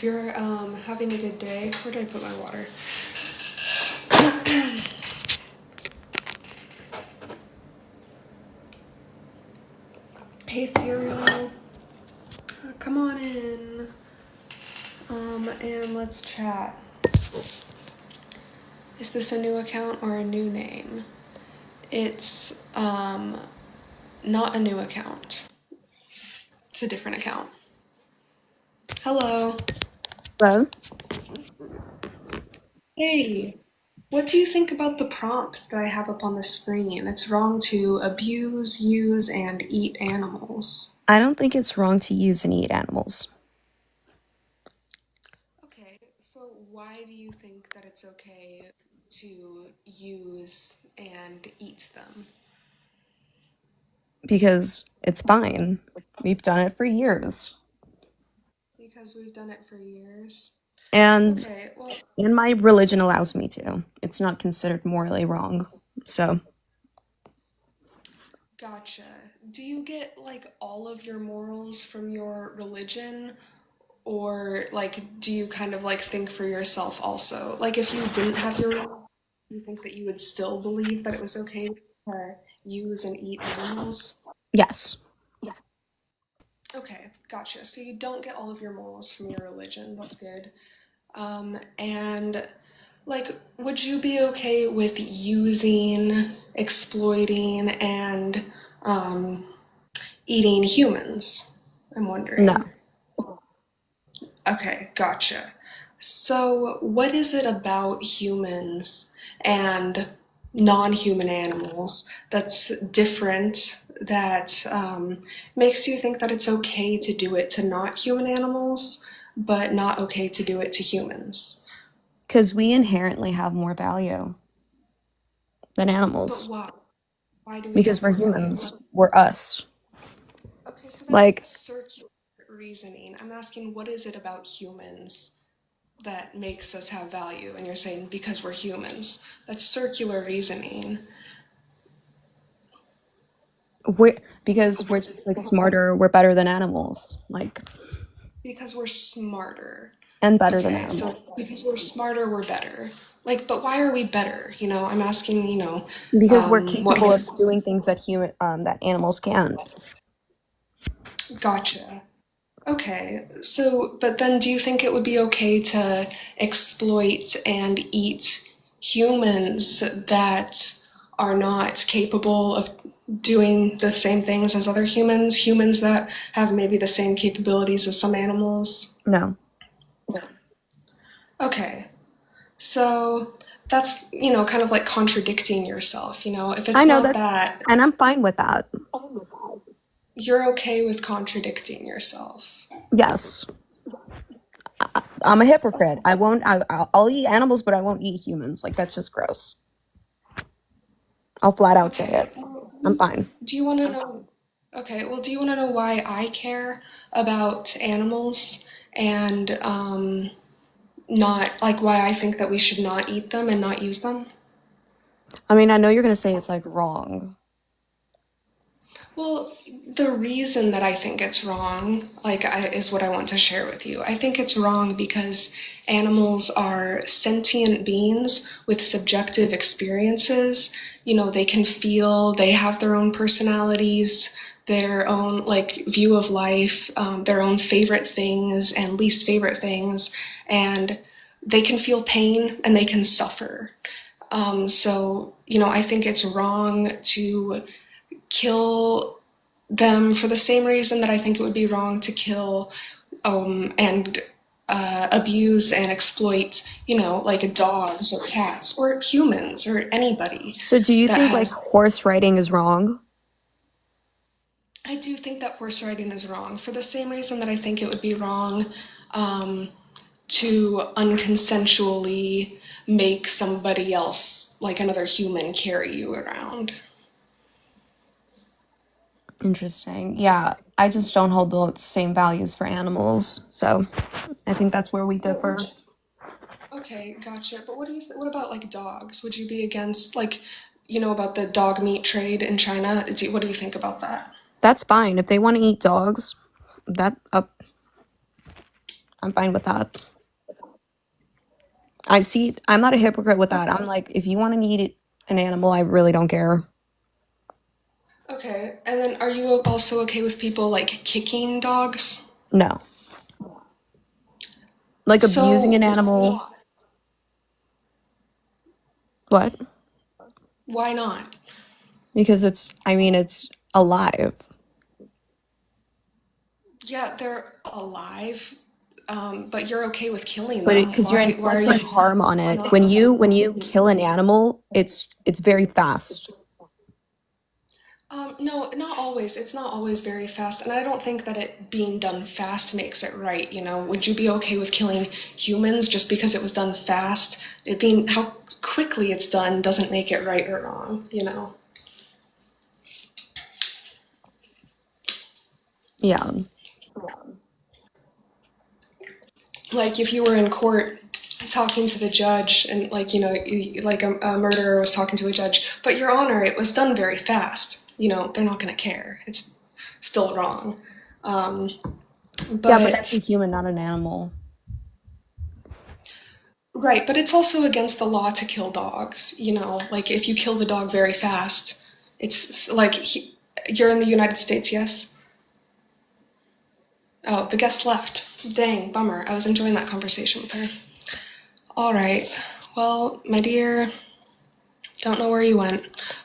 You're having a good day. Where did I put my water? Hey, Serial. Come on in. And let's chat. Is this a new account or a new name? It's not a new account. It's a different account. Hello. Hello? Hey. What do you think about the prompt that I have up on the screen? It's wrong to abuse, use, and eat animals. I don't think it's wrong to use and eat animals Okay, so why do you think that it's okay to use and eat them? because it's fine. We've done it for years. Because we've done it for years. And Okay, well, and my religion allows me to. It's not considered morally wrong. So, gotcha. Do you get like all of your morals from your religion? Or like do you kind of like think for yourself also? Like if you didn't have your religion, do you think that you would still believe that it was okay to use and eat animals? yes. Okay, gotcha. So you don't get all of your morals from your religion. That's good. And like, would you be okay with using, exploiting, and um, eating humans? I'm wondering. No. Okay, gotcha. So, what is it about humans and non-human animals that's different that makes you think that it's okay to do it to not human animals, but not okay to do it to humans? Because we inherently have more value than But animals. why? Why do we Because have we're more value? humans. We're us. Okay, so that's Like, circular reasoning. I'm asking, what is it about humans that makes us have value? And you're saying because we're humans. That's circular reasoning. because we're just like smarter, we're better than animals. Like, Because we're smarter. and better than Okay, so animals. because we're smarter, we're better. Like, but why are we better? I'm asking, Because we're what capable of makes. doing things that that animals can't. Gotcha. Okay, so, but then do you think it would be okay to exploit and eat humans that are not capable of doing the same things as other humans? Humans that have maybe the same capabilities as some animals? No. Okay, so that's, kind of like contradicting yourself. If I it's know not that, that, and I'm fine with that. you're okay with contradicting yourself. Yes, I'm a hypocrite. I won't. I'll eat animals, but I won't eat humans. Like that's just gross. I'll flat out say Okay, it. I'm fine. do you want to know? Okay, well, do you want to know why I care about animals and not like why I think that we should not eat them and not use them? I mean, I know you're gonna say it's like wrong. Well, the reason that I think it's wrong, is what I want to share with you. I think it's wrong because animals are sentient beings with subjective experiences. They can feel, they have their own personalities, their own like view of life, their own favorite things and least favorite things, and they can feel pain and they can suffer. So, I think it's wrong to kill them for the same reason that I think it would be wrong to kill and abuse and exploit, like dogs or cats or humans or anybody So, do you that think like has. horse riding is wrong? I do think that horse riding is wrong for the same reason that I think it would be wrong um, to unconsensually make somebody else, like another human, carry you around. Interesting. Yeah, I just don't hold the same values for animals, so I think that's where we What would differ. Okay, gotcha. But what about like dogs? Would you be against like, about the dog meat trade in China? What do you think about that? That's fine if they want to eat dogs. That up. I'm fine with that. I'm not a hypocrite with that. I'm like, if you want to eat an animal, I really don't care. Okay, and then are you also okay with people like kicking dogs? No. Like abusing So an animal. What? why not? Because it's alive. Yeah, they're alive, but you're okay with killing But them. because you're Why are inflicting you harm on it. not? When you kill an animal, it's very fast. No, not always. It's not always very fast, and I don't think that it being done fast makes it right, you know? Would you be okay with killing humans just because it was done fast? It being how quickly it's done doesn't make it right or wrong, you know? Yeah. Like if you were in court talking to the judge and like, you know, like a murderer was talking to a judge, but Your Honor, it was done very fast. You know, they're not going to care. It's still wrong. Um, Yeah, but that's a but human, not an animal. Right, but it's also against the law to kill dogs. You know, like if you kill the dog very fast, like you're in the United States, yes? Oh, the guest left. Dang, bummer. I was enjoying that conversation with her. All right. Well, my dear, don't know where you went,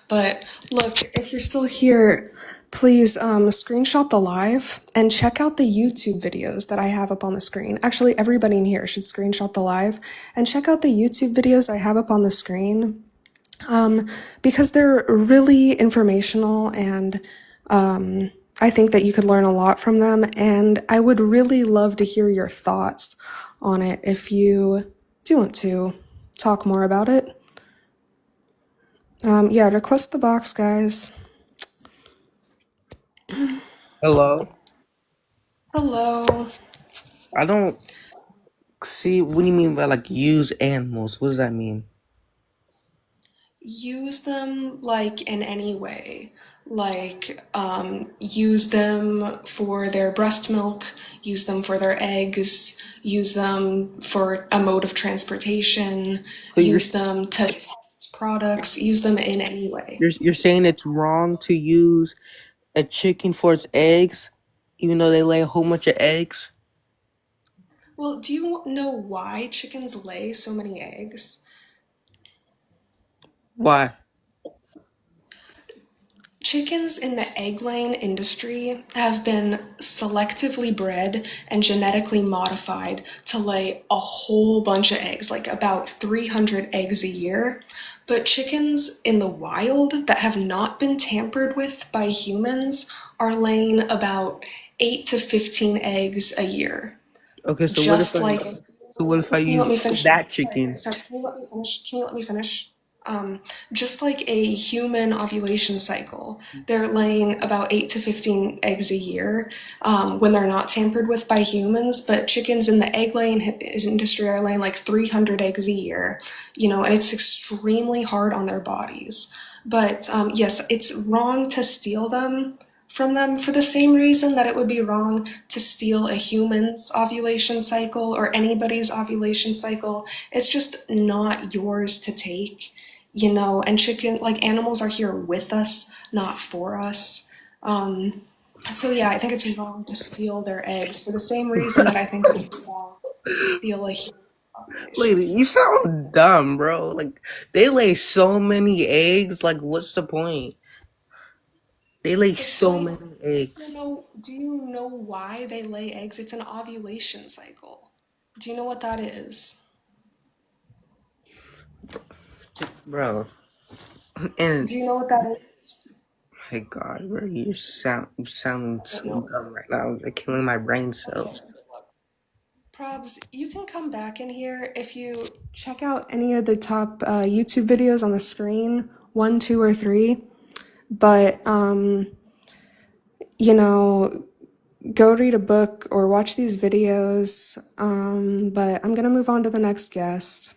but look, if you're still here, please screenshot the live and check out the YouTube videos that I have up on the screen. Actually, everybody in here should screenshot the live and check out the YouTube videos I have up on the screen because they're really informational and I think that you could learn a lot from them. And I would really love to hear your thoughts on it if you do want to talk more about it. Yeah, request the box, guys. Hello. Hello. I don't see what do you mean by like use animals? What does that mean? Use them like in any way. Like, use them for their breast milk, use them for their eggs, use them for a mode of transportation, So use them to test products, use them in any way. you're saying it's wrong to use a chicken for its eggs, even though they lay a whole bunch of eggs? Well, do you know why chickens lay so many eggs? Why? Chickens in the egg laying industry have been selectively bred and genetically modified to lay a whole bunch of eggs, like about 300 eggs a year. But chickens in the wild that have not been tampered with by humans are laying about 8 to 15 eggs a year. Okay, Just like, what if I can you let use me finish? that Sorry, chicken? sorry, can you let me finish? Can you let me finish? Just like a human ovulation cycle, they're laying about 8 to 15 eggs a year when they're not tampered with by humans. But chickens in the egg laying industry are laying like 300 eggs a year, you know, and it's extremely hard on their bodies. But yes, it's wrong to steal them from them for the same reason that it would be wrong to steal a human's ovulation cycle or anybody's ovulation cycle. It's just not yours to take, you know, and like animals are here with us, not for us. So yeah, I think it's wrong to steal their eggs for the same reason that I think it's wrong to steal a human population. Lady, you sound dumb, bro. Like they lay so many eggs. Like, what's the point? They lay The so point, many eggs, do you know why they lay eggs? It's an ovulation cycle. Do you know what that is? bro. And Do you know what that is? my God, bro, you sound Don't so know. dumb right now. You're killing my brain Okay. cells. Probs, you can come back in here if you check out any of the top YouTube videos on the screen, one, two, or three. But, you know, go read a book or watch these videos. But I'm gonna move on to the next guest.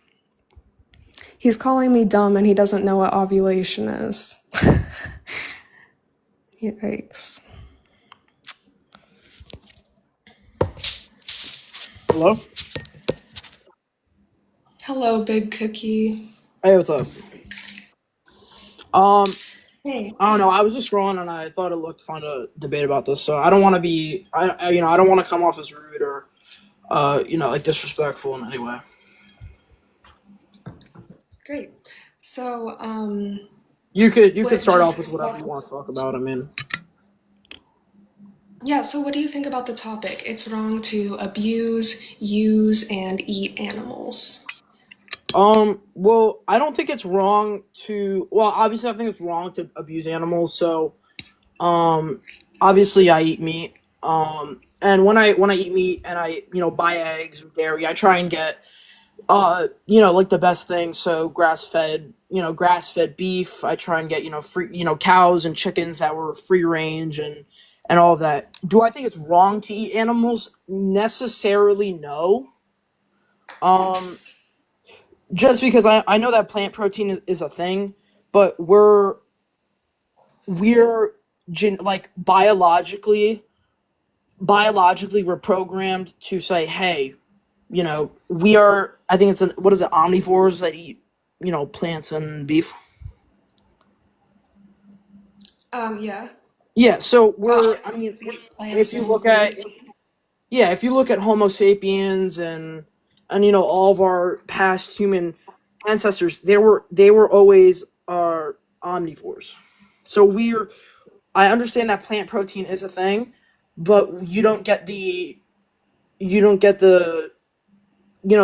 He's calling me dumb and he doesn't know what ovulation is. Yikes. Hello? Hello, Big Cookie. Hey, what's up? Um, Hey. I don't know. I was just scrolling and I thought it looked fun to debate about this. So I don't want to be, I don't want to come off as rude or, like disrespectful in any way. Great. So, You could what do start you off with think whatever you about, want to talk about. I mean, yeah, so what do you think about the topic? It's wrong to abuse, use, and eat animals. well, I don't think it's wrong to. Well, obviously, I think it's wrong to abuse animals. So, um, obviously, I eat meat. And when I eat meat and I buy eggs or dairy, I try and get like the best thing. So grass fed beef. I try and get free cows and chickens that were free range and all of that. Do I think it's wrong to eat animals? Necessarily, no. Um, just because I know that plant protein is a thing, but we're like biologically we're programmed to say, hey, we are. I think it's what is it? Omnivores that eat plants and beef. Yeah. Yeah, so we're. I mean, Omnivores eat if plants you and look at food. yeah, if you look at Homo sapiens and all of our past human ancestors, they were always omnivores. So we're. I understand that plant protein is a thing, but you don't get the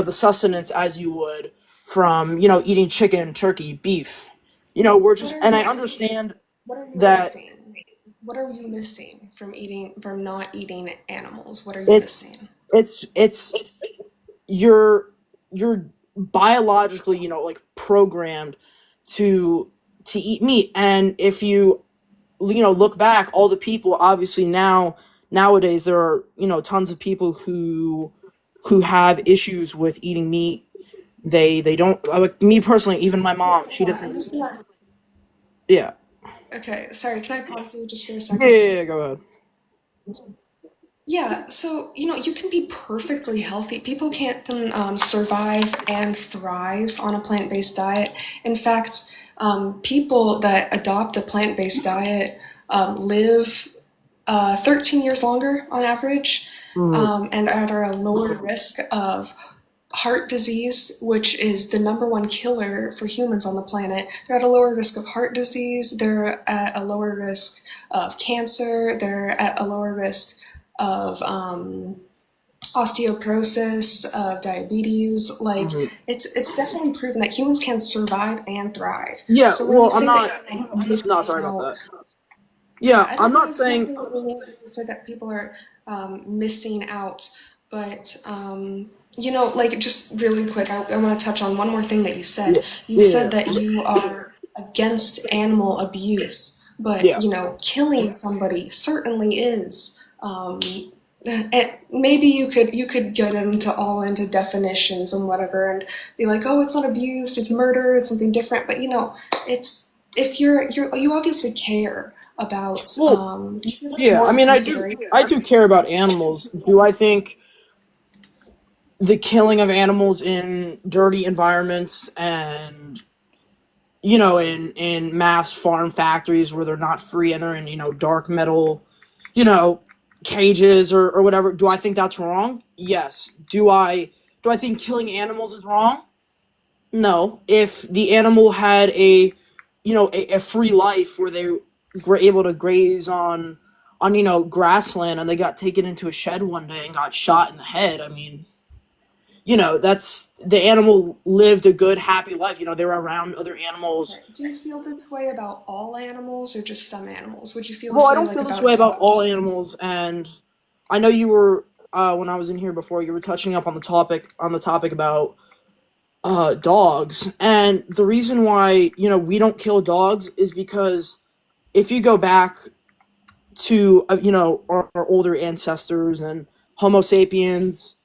the sustenance as you would from eating chicken, turkey, beef. We're What just are and you I missing? understand What are you that missing? What are you missing from not eating animals? What are you it's missing? it's you're you're biologically like programmed to eat meat, and if you look back, all the people obviously nowadays there are tons of people who have issues with eating meat. They don't like me personally. Even my Wait, mom, she hold on. I'm doesn't. just gonna. Yeah, Okay, sorry. Can I pause you just for a yeah, second? yeah, yeah, go ahead. Yeah, so you can be perfectly healthy. People can survive and thrive on a plant-based diet. In fact, people that adopt a plant-based diet live 13 years longer on average, Mhm. and are at a lower risk of heart disease, which is the number one killer for humans on the planet. They're at a lower risk of heart disease, they're at a lower risk of cancer, they're at a lower risk of osteoporosis, of diabetes. Like Mhm. it's definitely proven that humans can survive and thrive. Yeah, So when you well, I'm say not. that you're No, missing sorry about out, that. yeah, Yeah, I I'm don't know not saying. exactly what you mean when you said that people are missing out, but like just really quick, I want to touch on one more thing that you said. Yeah, You said yeah, that you are against animal abuse, but yeah. killing somebody certainly is. Maybe you could get into all into definitions and whatever, and be like, oh, it's not abuse, it's murder, it's something different. But it's if you obviously care about Well, you give it yeah. I more mean, I do. consideration. I do care about animals. Do I think the killing of animals in dirty environments and in mass farm factories where they're not free and they're in dark metal, you know, cages or whatever? Do I think that's wrong? Yes. Do I think killing animals is wrong? No. If the animal had a free life where they were able to graze on grassland and they got taken into a shed one day and got shot in the head, I mean, that's the animal lived a good happy life. They were around other animals. Do you feel this way about all animals or just some animals? Would you feel Well, this I way don't like feel this about way about all dogs? animals, and I know you were when I was in here before. You were touching up on the topic about dogs, and the reason why we don't kill dogs is because if you go back to our older ancestors and Homo sapiens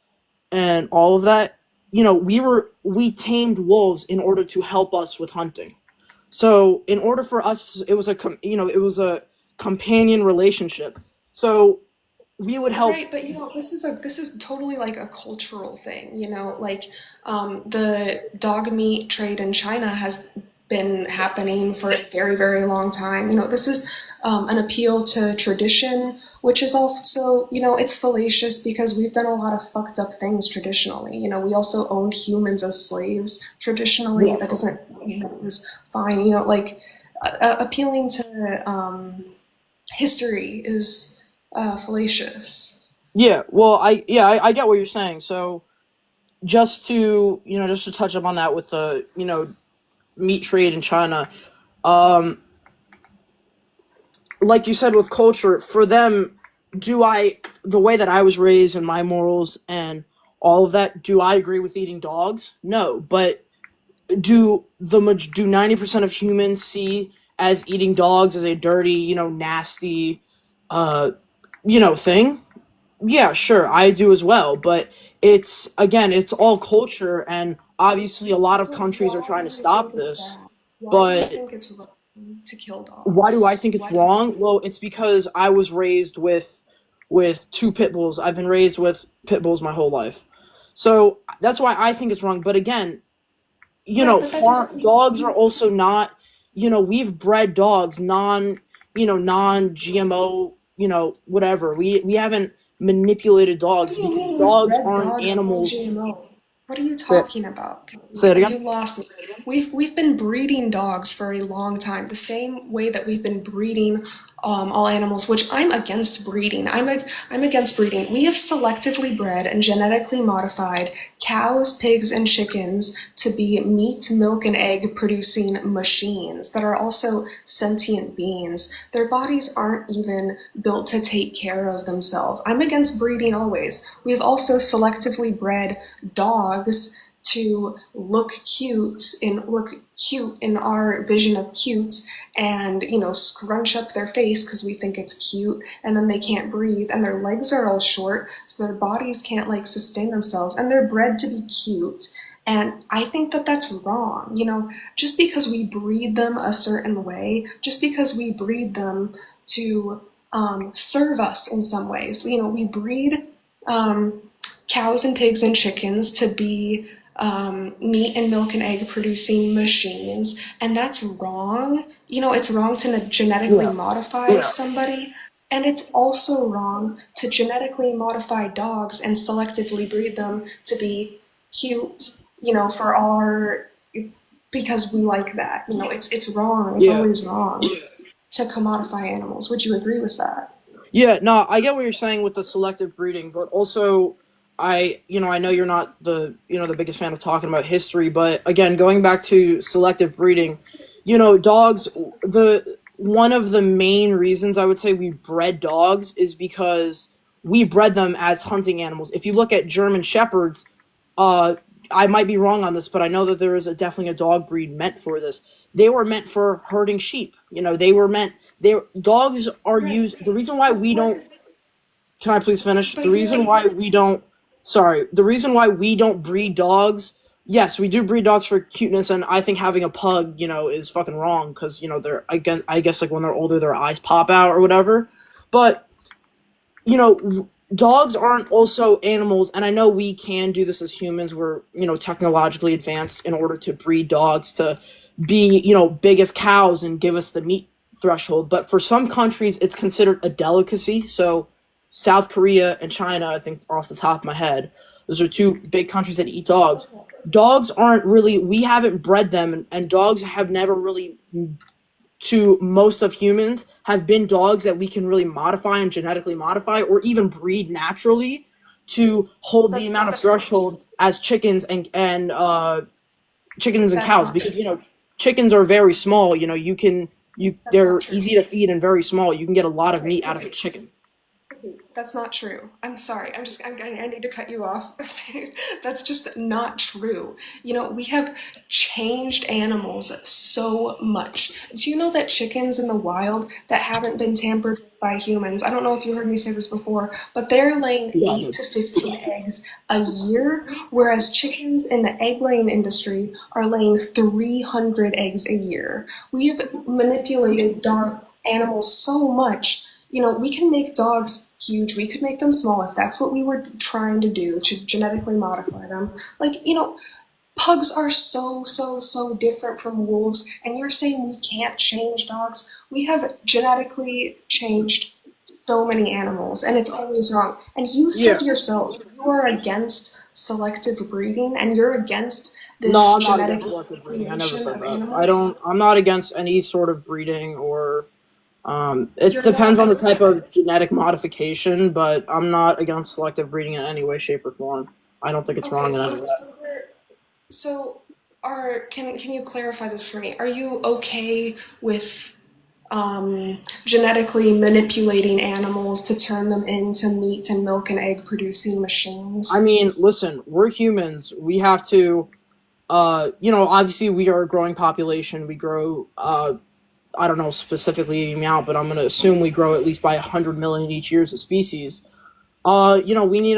and all of that, we tamed wolves in order to help us with hunting. So in order for us, it was a companion relationship. So we would help. Right, but this is totally like a cultural thing, like the dog meat trade in China has been happening for a very, very long time. This is an appeal to tradition, which is also, it's fallacious because we've done a lot of fucked up things traditionally. We also owned humans as slaves traditionally. Yeah. That doesn't mean that it was fine. Like appealing to history is fallacious. Yeah, well, I get what you're saying. So just to touch up on that with the meat trade in China, um, like you said with culture, for them, do I the way that I was raised and my morals and all of that, do I agree with eating dogs? No, but do 90% of humans see as eating dogs as a dirty, nasty, uh, thing? Yeah, sure, I do as well, but it's again, it's all culture, and obviously a lot of But countries are why trying do to you think stop it's this. bad? Why do you But think it's wrong to kill why do I dogs? think it's wrong? Well, it's because I was raised with two pit bulls. I've been raised with pit bulls my whole life. So that's why I think it's wrong. But again, Right, but that farm doesn't mean dogs are also not, we've bred dogs non GMO, whatever. We haven't manipulated What do dogs you because mean we've dogs bred aren't dogs animals. non-GMO? What are you Say, talking about? say it You again. lost me. We've been breeding dogs for a long time, the same way that we've been breeding all animals, which I'm against breeding. I'm against breeding. We have selectively bred and genetically modified cows, pigs, and chickens to be meat, milk, and egg producing machines that are also sentient beings. Their bodies aren't even built to take care of themselves. I'm against breeding always. We've also selectively bred dogs to look cute in our vision of cute, and scrunch up their face because we think it's cute, and then they can't breathe and their legs are all short so their bodies can't like sustain themselves, and they're bred to be cute. And I think that that's wrong. Just because we breed them a certain way, just because we breed them to serve us in some ways, we breed um, cows and pigs and chickens to be meat and milk and egg producing machines, and that's wrong. It's wrong to genetically Yeah. modify somebody, and it's also wrong to genetically modify dogs and selectively breed them to be cute, for our because we like that. It's wrong. It's Yeah. always wrong to commodify animals. Would you agree with that? Yeah, no, I get what you're saying with the selective breeding, but also I know you're not the biggest fan of talking about history, but again, going back to selective breeding, dogs, the one of the main reasons I would say we bred dogs is because we bred them as hunting animals. If you look at German shepherds, uh I might be wrong on this, but I know that there is definitely a dog breed meant for this. They were meant for herding sheep. They were meant they dogs are Right. used. The reason why we But what don't is Can I please finish? The but you're reason like why we don't Sorry, the reason why we don't breed dogs. Yes, we do breed dogs for cuteness, and I think having a pug, is fucking wrong because they're I guess like when they're older, their eyes pop out or whatever. But dogs aren't also animals, and I know we can do this as humans. We're technologically advanced in order to breed dogs to be big as cows and give us the meat threshold. But for some countries, it's considered a delicacy. So South Korea and China, I think off the top of my head, those are two big countries that eat dogs. Dogs aren't really, we haven't bred them, and dogs have never really, to most of humans, have been dogs that we can really modify and genetically modify or even breed naturally to hold the that's amount of not threshold as chickens and that's cows, not because true. chickens are very small. That's not They're true. easy to feed and very small. You can get a lot of Okay, meat out of a okay. chicken. That's not true. I'm sorry. I need to cut you off. That's just not true. We have changed animals so much. Do you know that chickens in the wild that haven't been tampered with by humans, I don't know if you heard me say this before, but they're laying Yeah, 8 to 15 eggs a year, whereas chickens in the egg laying industry are laying 300 eggs a year. We've manipulated dog animals so much. We can make dogs huge. We could make them small if that's what we were trying to do, to genetically modify them. Like, pugs are so different from wolves, and you're saying we can't change dogs? We have genetically changed so many animals, and it's always wrong. And you Yeah. said yourself you are against selective breeding, and you're against No, this I'm not genetic against selective breeding. I never manipulation said of that. animals. I'm not against any sort of breeding or it You're not depends on the against type it. of genetic modification, but I'm not against selective breeding in any way, shape, or form. I don't think it's Okay, wrong in any so way. so we're so are can you clarify this for me? Are you okay with genetically manipulating animals to turn them into meat and milk and egg producing I machines? mean, listen, we're humans. We have to, obviously we are a growing population. We grow, I don't know specifically the amount, but I'm going to assume we grow at least by 100 million each year as a species. We need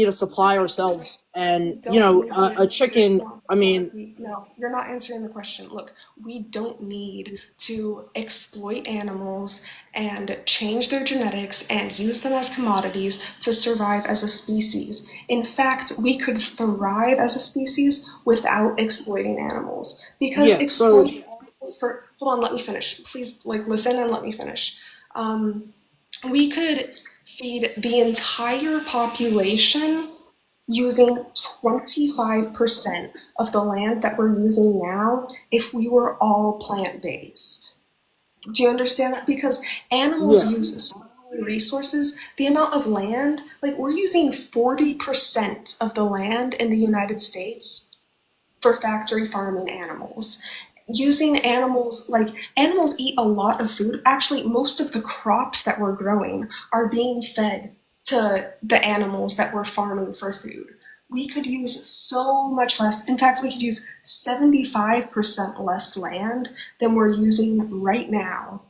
to supply Just listen. ourselves, and We don't need a to. chicken. No, I mean, no, you're not answering the question. Look, we don't need to exploit animals and change their genetics and use them as commodities to survive as a species. In fact, we could thrive as a species without exploiting animals. Because yeah. So exploiting animals for, hold on, let me finish. Please, like, listen and let me finish. We could feed the entire population using 25% of the land that we're using now if we were all plant-based. Do you understand that? Because animals yeah, use so many resources. The amount of land, like we're using 40% of the land in the United States for factory farming animals. Using animals, like animals eat a lot of food. Actually, most of the crops that we're growing are being fed to the animals that we're farming for food. We could use so much less. In fact, we could use 75% less land than we're using right now.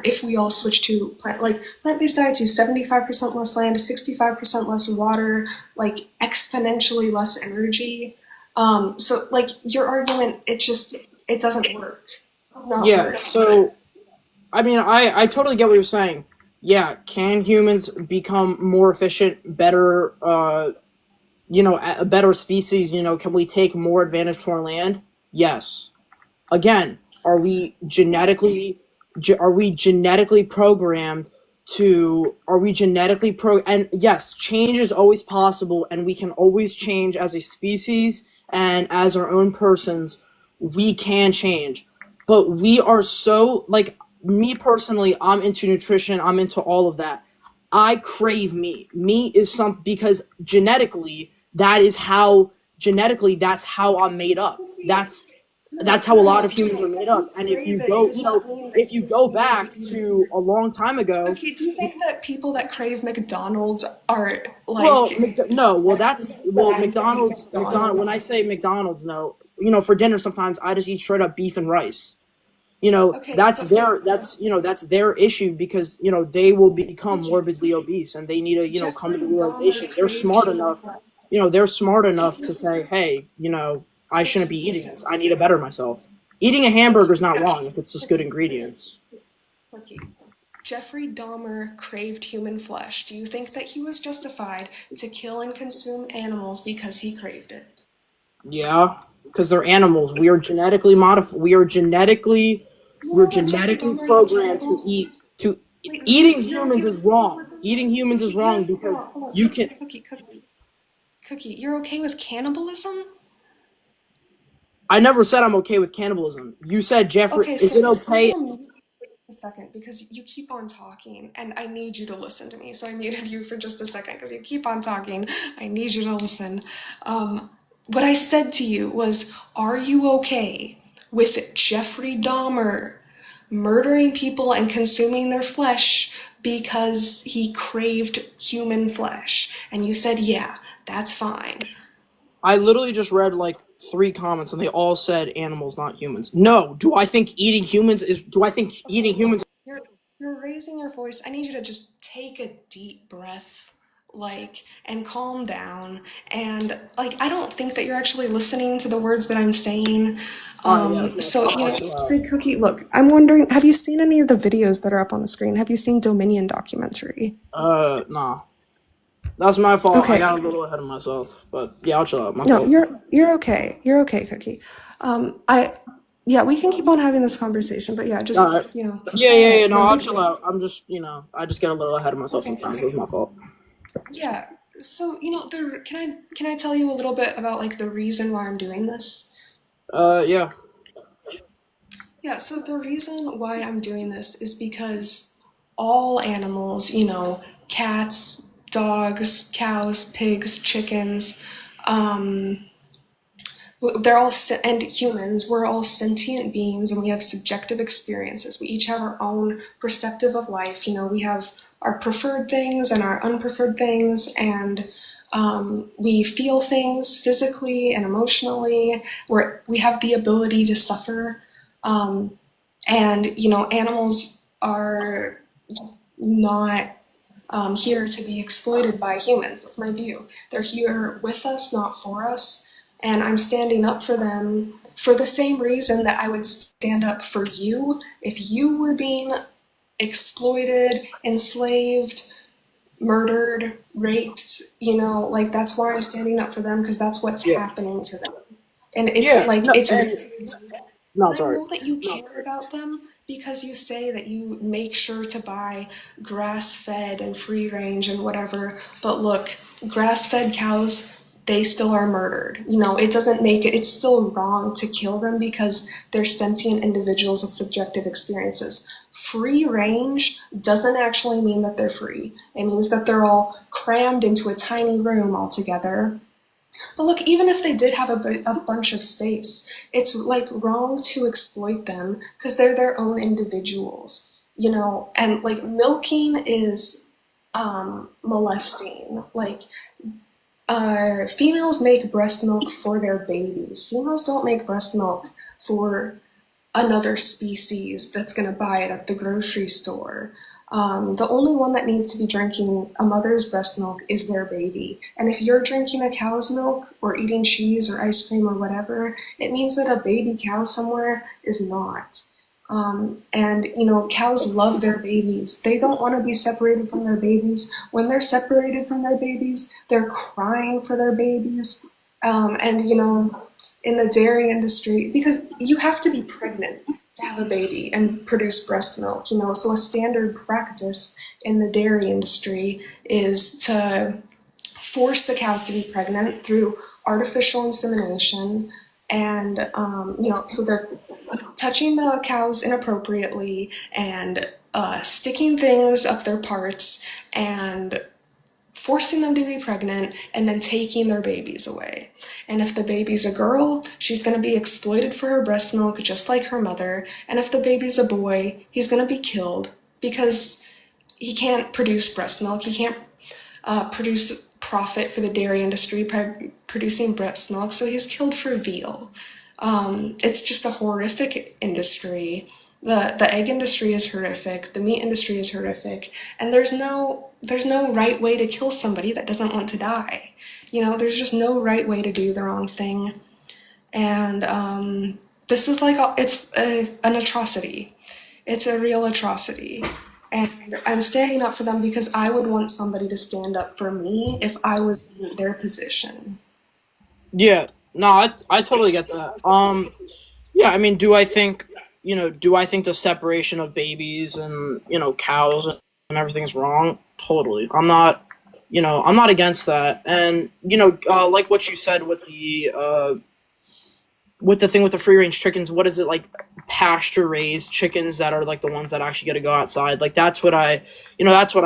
If we all switch to plant-based diets use 75% less land, 65% less water, like exponentially less energy. So like your argument, it doesn't work. It does not yeah. work. So I mean, I totally get what you're saying. Yeah, can humans become more efficient, better, a better species? Can we take more advantage to our land? Yes. Again, are we genetically programmed to are we genetically pro and yes, change is always possible, and we can always change as a species and as our own persons. We can change, but we are so, like, me personally, I'm into nutrition, I'm into all of that. I crave meat. Meat is some because genetically that's how I'm made up. That's how a lot No. of Just humans are made because you up. And crave it does not mean that if you go you need to back eat it. to a long time ago, Okay, do you think that people that crave McDonald's are well, like no, well, bad to eat McDonald. When McDonald's? I say McDonald's, no, for dinner sometimes I just eat straight up beef and rice. Okay, but That's their issue, because they will become Cookie, morbidly obese, and they need to come to the Jeffrey Dahmer realization craved human flesh. they're smart enough to Cookie, say, hey, I shouldn't Cookie, be eating listen, this. I need to better myself. Eating a hamburger Cookie, is not wrong if it's just good Cookie, ingredients. Cookie. Jeffrey Dahmer craved human flesh. Do you think that he was justified to kill and consume animals because he craved it? Yeah, because they're animals. We are genetically modified. You We're know that Jeffrey genetically Dahmer is a programmed to cannibal? eat. To Wait, Eating you're humans okay is with wrong. cannibalism? Eating humans is Cookie, wrong hold because on, hold on, you can. Cookie. You're okay with cannibalism? I never said I'm okay with cannibalism. You said, Jeffrey. Okay, Is it so okay? someone mute a second because you keep on talking and I need you to listen to me. So I muted you for just a second because you keep on talking. I need you to listen. What I said to you was, are you okay with Jeffrey Dahmer murdering people and consuming their flesh because he craved human flesh? And you said, yeah, that's fine. I literally just read like three comments, and they all said animals, not humans. No. Do I think eating humans is? Do I think eating Okay, humans? you're you're raising your voice. I need you to just take a deep breath, like, and calm down. And like, I don't think that you're actually listening to the words that I'm saying. All right, yeah, So, I'll chill out. Big Cookie, look, I'm wondering, have you seen any of the videos that are up on the screen? Have you seen Dominion documentary? Nah, that's my fault. I Okay, got a little ahead of myself, but yeah, I'll chill out. My no, fault. you're okay. You're okay, Cookie. I Yeah, we can keep on having this conversation, but yeah, All just right. Yeah, it's all yeah, right. yeah. No, No I'll big chill deal. out. I'm just, I just get a little ahead of myself Okay. sometimes. It's my fault. Yeah. So, can I tell you a little bit about like the reason why I'm doing this? Yeah. Yeah, so the reason why I'm doing this is because all animals, cats, dogs, cows, pigs, chickens, um, they're all and humans, we're all sentient beings and we have subjective experiences. We each have our own perspective of life. We have our preferred things and our unpreferred things, and we feel things physically and emotionally. We have the ability to suffer. And animals are just not here to be exploited by humans. That's my view. They're here with us, not for us. And I'm standing up for them for the same reason that I would stand up for you if you were being exploited, enslaved, murdered, raped. Like that's why I'm standing up for them, because that's what's Yeah. happening to them. And it's Yeah. like, No, it's and no, and I sorry. know that you care about them because you say that you make sure to buy grass fed and free range and whatever. But look, grass fed cows, they still are murdered. It doesn't make it, it's still wrong to kill them because they're sentient individuals with subjective experiences. Free range doesn't actually mean that they're free. It means that they're all crammed into a tiny room all together. But look, even if they did have a bunch of space, it's like wrong to exploit them because they're their own individuals, and like milking is molesting. Like, females make breast milk for their babies. Females don't make breast milk for another species that's going to buy it at the grocery store. The only one that needs to be drinking a mother's breast milk is their baby. And if you're drinking a cow's milk or eating cheese or ice cream or whatever, it means that a baby cow somewhere is not. And cows love their babies. They don't want to be separated from their babies. When they're separated from their babies, they're crying for their babies. And in the dairy industry, because you have to be pregnant to have a baby and produce breast milk, so a standard practice in the dairy industry is to force the cows to be pregnant through artificial insemination. And so they're touching the cows inappropriately and sticking things up their parts and forcing them to be pregnant and then taking their babies away. And if the baby's a girl, she's going to be exploited for her breast milk just like her mother. And if the baby's a boy, he's going to be killed because he can't produce breast milk. He can't produce profit for the dairy industry by producing breast milk, so he's killed for veal. It's just a horrific industry. The egg industry is horrific. The meat industry is horrific, and there's no right way to kill somebody that doesn't want to die. There's just no right way to do the wrong thing, and this is like an atrocity. It's a real atrocity. And I'm standing up for them because I would want somebody to stand up for me if I was in their position. Yeah. No, I totally get that. Yeah. I mean, do I think the separation of babies and cows and everything's wrong? Totally. I'm not against that. And like what you said with the thing with the free range chickens, what is it like? Pasture raised chickens that are like the ones that actually get to go outside. Like that's what I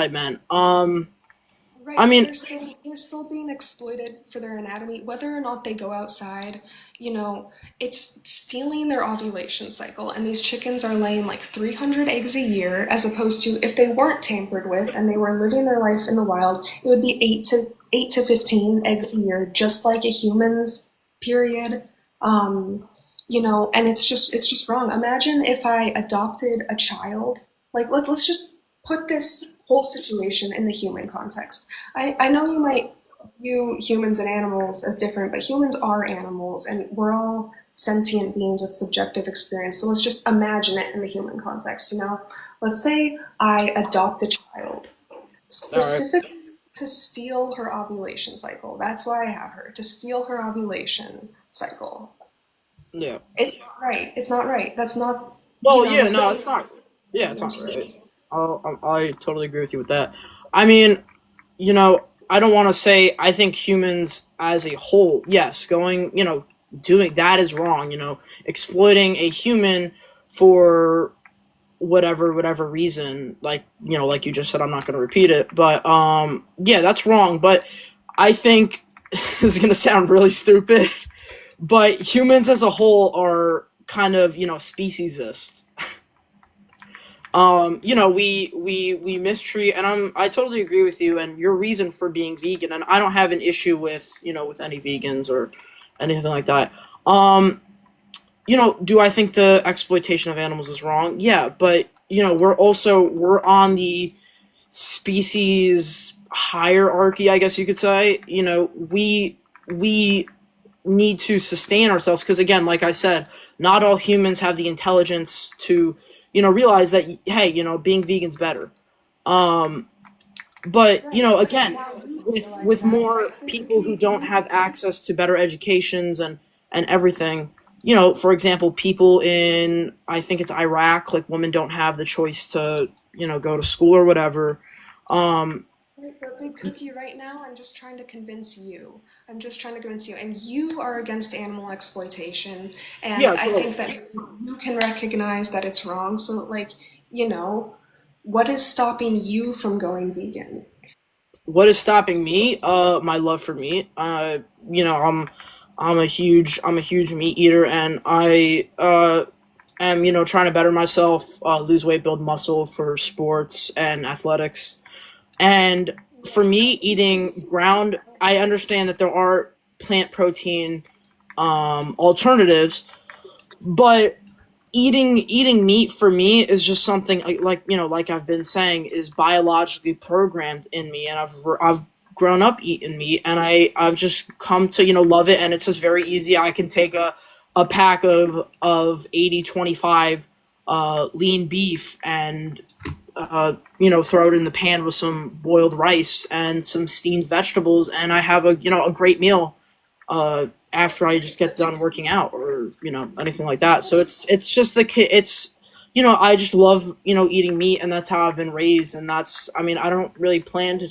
meant. Right, I but mean, they're still being exploited for their anatomy, whether or not they go outside. It's stealing their ovulation cycle, and these chickens are laying like 300 eggs a year, as opposed to if they weren't tampered with and they were living their life in the wild, it would be 8 to 15 eggs a year, just like a human's period. And it's just wrong. Imagine if I adopted a child. Like let's just put this whole situation in the human context. I know you might view humans and animals as different, but humans are animals and we're all sentient beings with subjective experience. So let's just imagine it in the human context, you know? Let's say I adopt a child All right. specifically to steal her ovulation cycle. That's why I have her, to steal her ovulation cycle. Yeah. It's not right. It's not right. That's not, Well, yeah, that's no, not it's not. Yeah, it's not into right. me. I totally agree with you with that. I mean, I don't want to say I think humans as a whole, yes, doing that is wrong, exploiting a human for whatever reason, like, like you just said, I'm not going to repeat it, but yeah, that's wrong, but I think this is going to sound really stupid, but humans as a whole are kind of, speciesist. We mistreat, and I totally agree with you and your reason for being vegan, and I don't have an issue with with any vegans or anything like that. um do I think the exploitation of animals is wrong? Yeah, but we're on the species hierarchy, I guess you could say. We need to sustain ourselves because, again, like I said, not all humans have the intelligence to realize that, hey, being vegan's better. um but Right, but again, now you realize with that, and I more think people who don't have access to better educations and everything, for example, people in, I think it's Iraq, like, women don't have the choice to go to school or whatever. um right, but Big Cookie, right now, I'm just trying to convince you. I'm just trying to convince you, and you are against animal exploitation, and yeah, I totally. think that you can recognize that it's wrong. So, like, you know, what is stopping you from going vegan? What is stopping me? My love for meat. I'm a huge meat eater, and I am trying to better myself, lose weight, build muscle for sports and athletics. And for me, eating ground, I understand that there are plant protein alternatives, but eating meat for me is just something like I've been saying, is biologically programmed in me, and I've grown up eating meat, and I've just come to love it, and it's just very easy. I can take a pack of 80/25 lean beef and throw it in the pan with some boiled rice and some steamed vegetables, and I have a great meal after I just get done working out, or anything like that. So it's just it's I just love eating meat, and that's how I've been raised, and that's, I mean, I don't really plan to,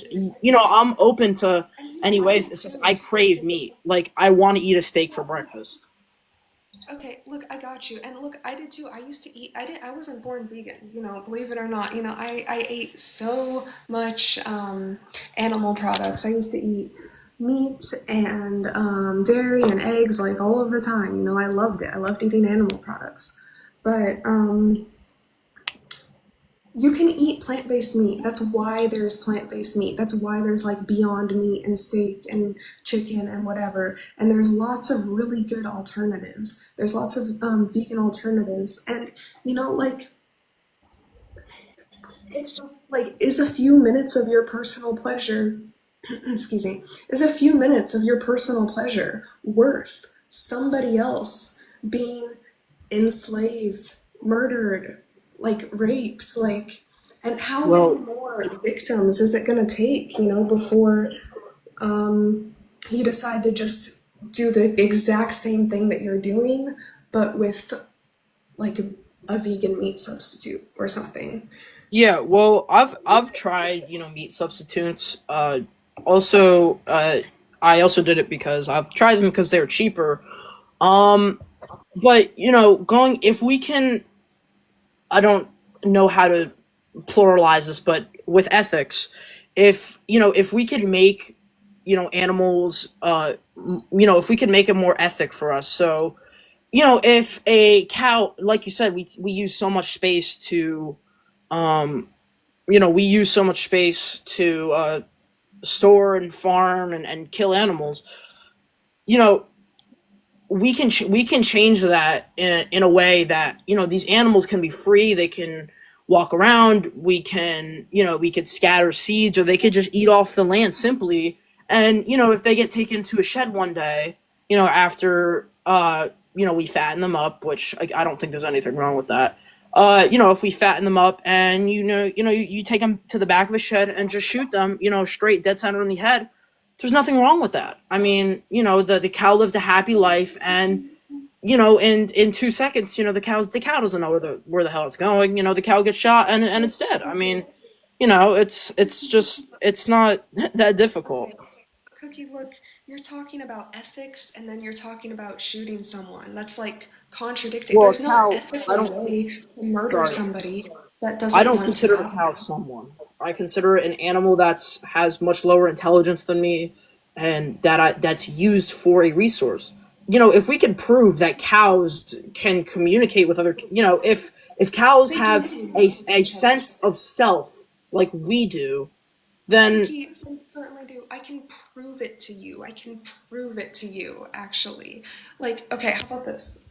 I'm open to And you any are ways. me It's just too. I crave meat. Like, I want to eat a steak for breakfast. Okay, look, I got you. And look, I did too. I used to eat, I wasn't born vegan, believe it or not. I ate so much animal products. I used to eat meat and dairy and eggs like all of the time. I loved it. I loved eating animal products. But you can eat plant-based meat. That's why there's plant-based meat. That's why there's like Beyond Meat and steak and chicken and whatever. And there's lots of really good alternatives. There's lots of vegan alternatives. And like it's just like, is a few minutes of your personal pleasure, excuse me, is a few minutes of your personal pleasure worth somebody else being enslaved, murdered, like raped, like, and how many Well, more victims is it going to take, before you decide to just do the exact same thing that you're doing, but with like a vegan meat substitute or something? yeah, well, I've tried meat substitutes. Also, I also did it because I've tried them because they're cheaper. Um, but going, if we can, I don't know how to pluralize this, but with ethics, if we could make animals, if we could make it more ethic for us. So if a cow, like you said, we use so much space to um we use so much space to store and farm and kill animals. You know, we can change that in a way that these animals can be free. They can walk around. We could scatter seeds, or they could just eat off the land simply. And if they get taken to a shed one day, after we fatten them up, which I don't think there's anything wrong with that. If we fatten them up and you take them to the back of a shed and just shoot them, straight dead center in the head, there's nothing wrong with that. I mean, the cow lived a happy life, and in 2 seconds, the cow doesn't know where the hell it's going. The cow gets shot and it's dead. I mean, it's not that difficult. Okay, Cookie, look, you're talking about ethics and then you're talking about shooting someone. That's like contradicting. Well, a There's no cow, I ethical don't. way to murder Sorry, somebody that I doesn't don't want to consider a die. cow someone. I consider it an animal that's has much lower intelligence than me, and that's used for a resource. If we can prove that cows can communicate with other, if cows They do have communicate with a each other. sense of self like we do, then Cookie, I certainly do. I can prove it to you. I can prove it to you, actually. Like, okay, how about this?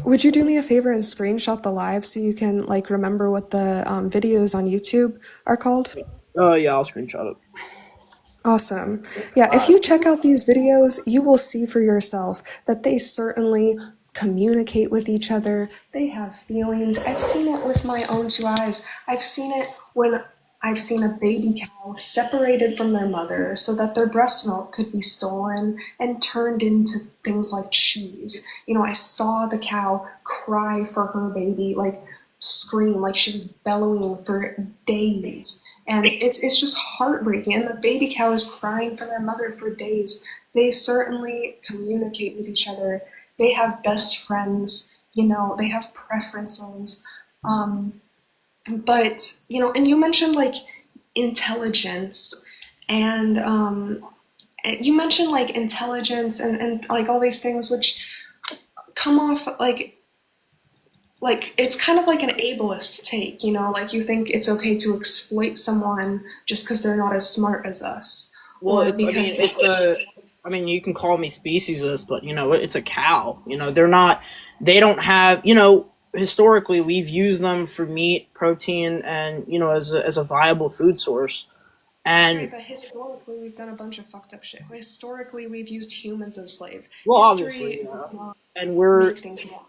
Would you do me a favor and screenshot the live so you can like remember what the videos on YouTube are called? yeah, I'll screenshot it. Awesome. Yeah, if you check out these videos, you will see for yourself that they certainly communicate with each other. They have feelings. I've seen it with my own two eyes. I've seen it when I've seen a baby cow separated from their mother so that their breast milk could be stolen and turned into things like cheese. I saw the cow cry for her baby, like scream, like she was bellowing for days. And it's just heartbreaking. And the baby cow is crying for their mother for days. They certainly communicate with each other. They have best friends, they have preferences. Um, and you mentioned like intelligence and you mentioned like intelligence and like all these things which come off like it's kind of like an ableist take, like you think it's okay to exploit someone just because they're not as smart as us, Well, or it's. I because mean, they. it's a. I mean, you can call me speciesist, but it's a cow. They're not. They don't have. Historically, we've used them for meat, protein, and as a viable food source. Right, And but historically we've done a bunch of fucked up shit. Historically we've used humans as slave. well, obviously, History does yeah. not And we're make things more.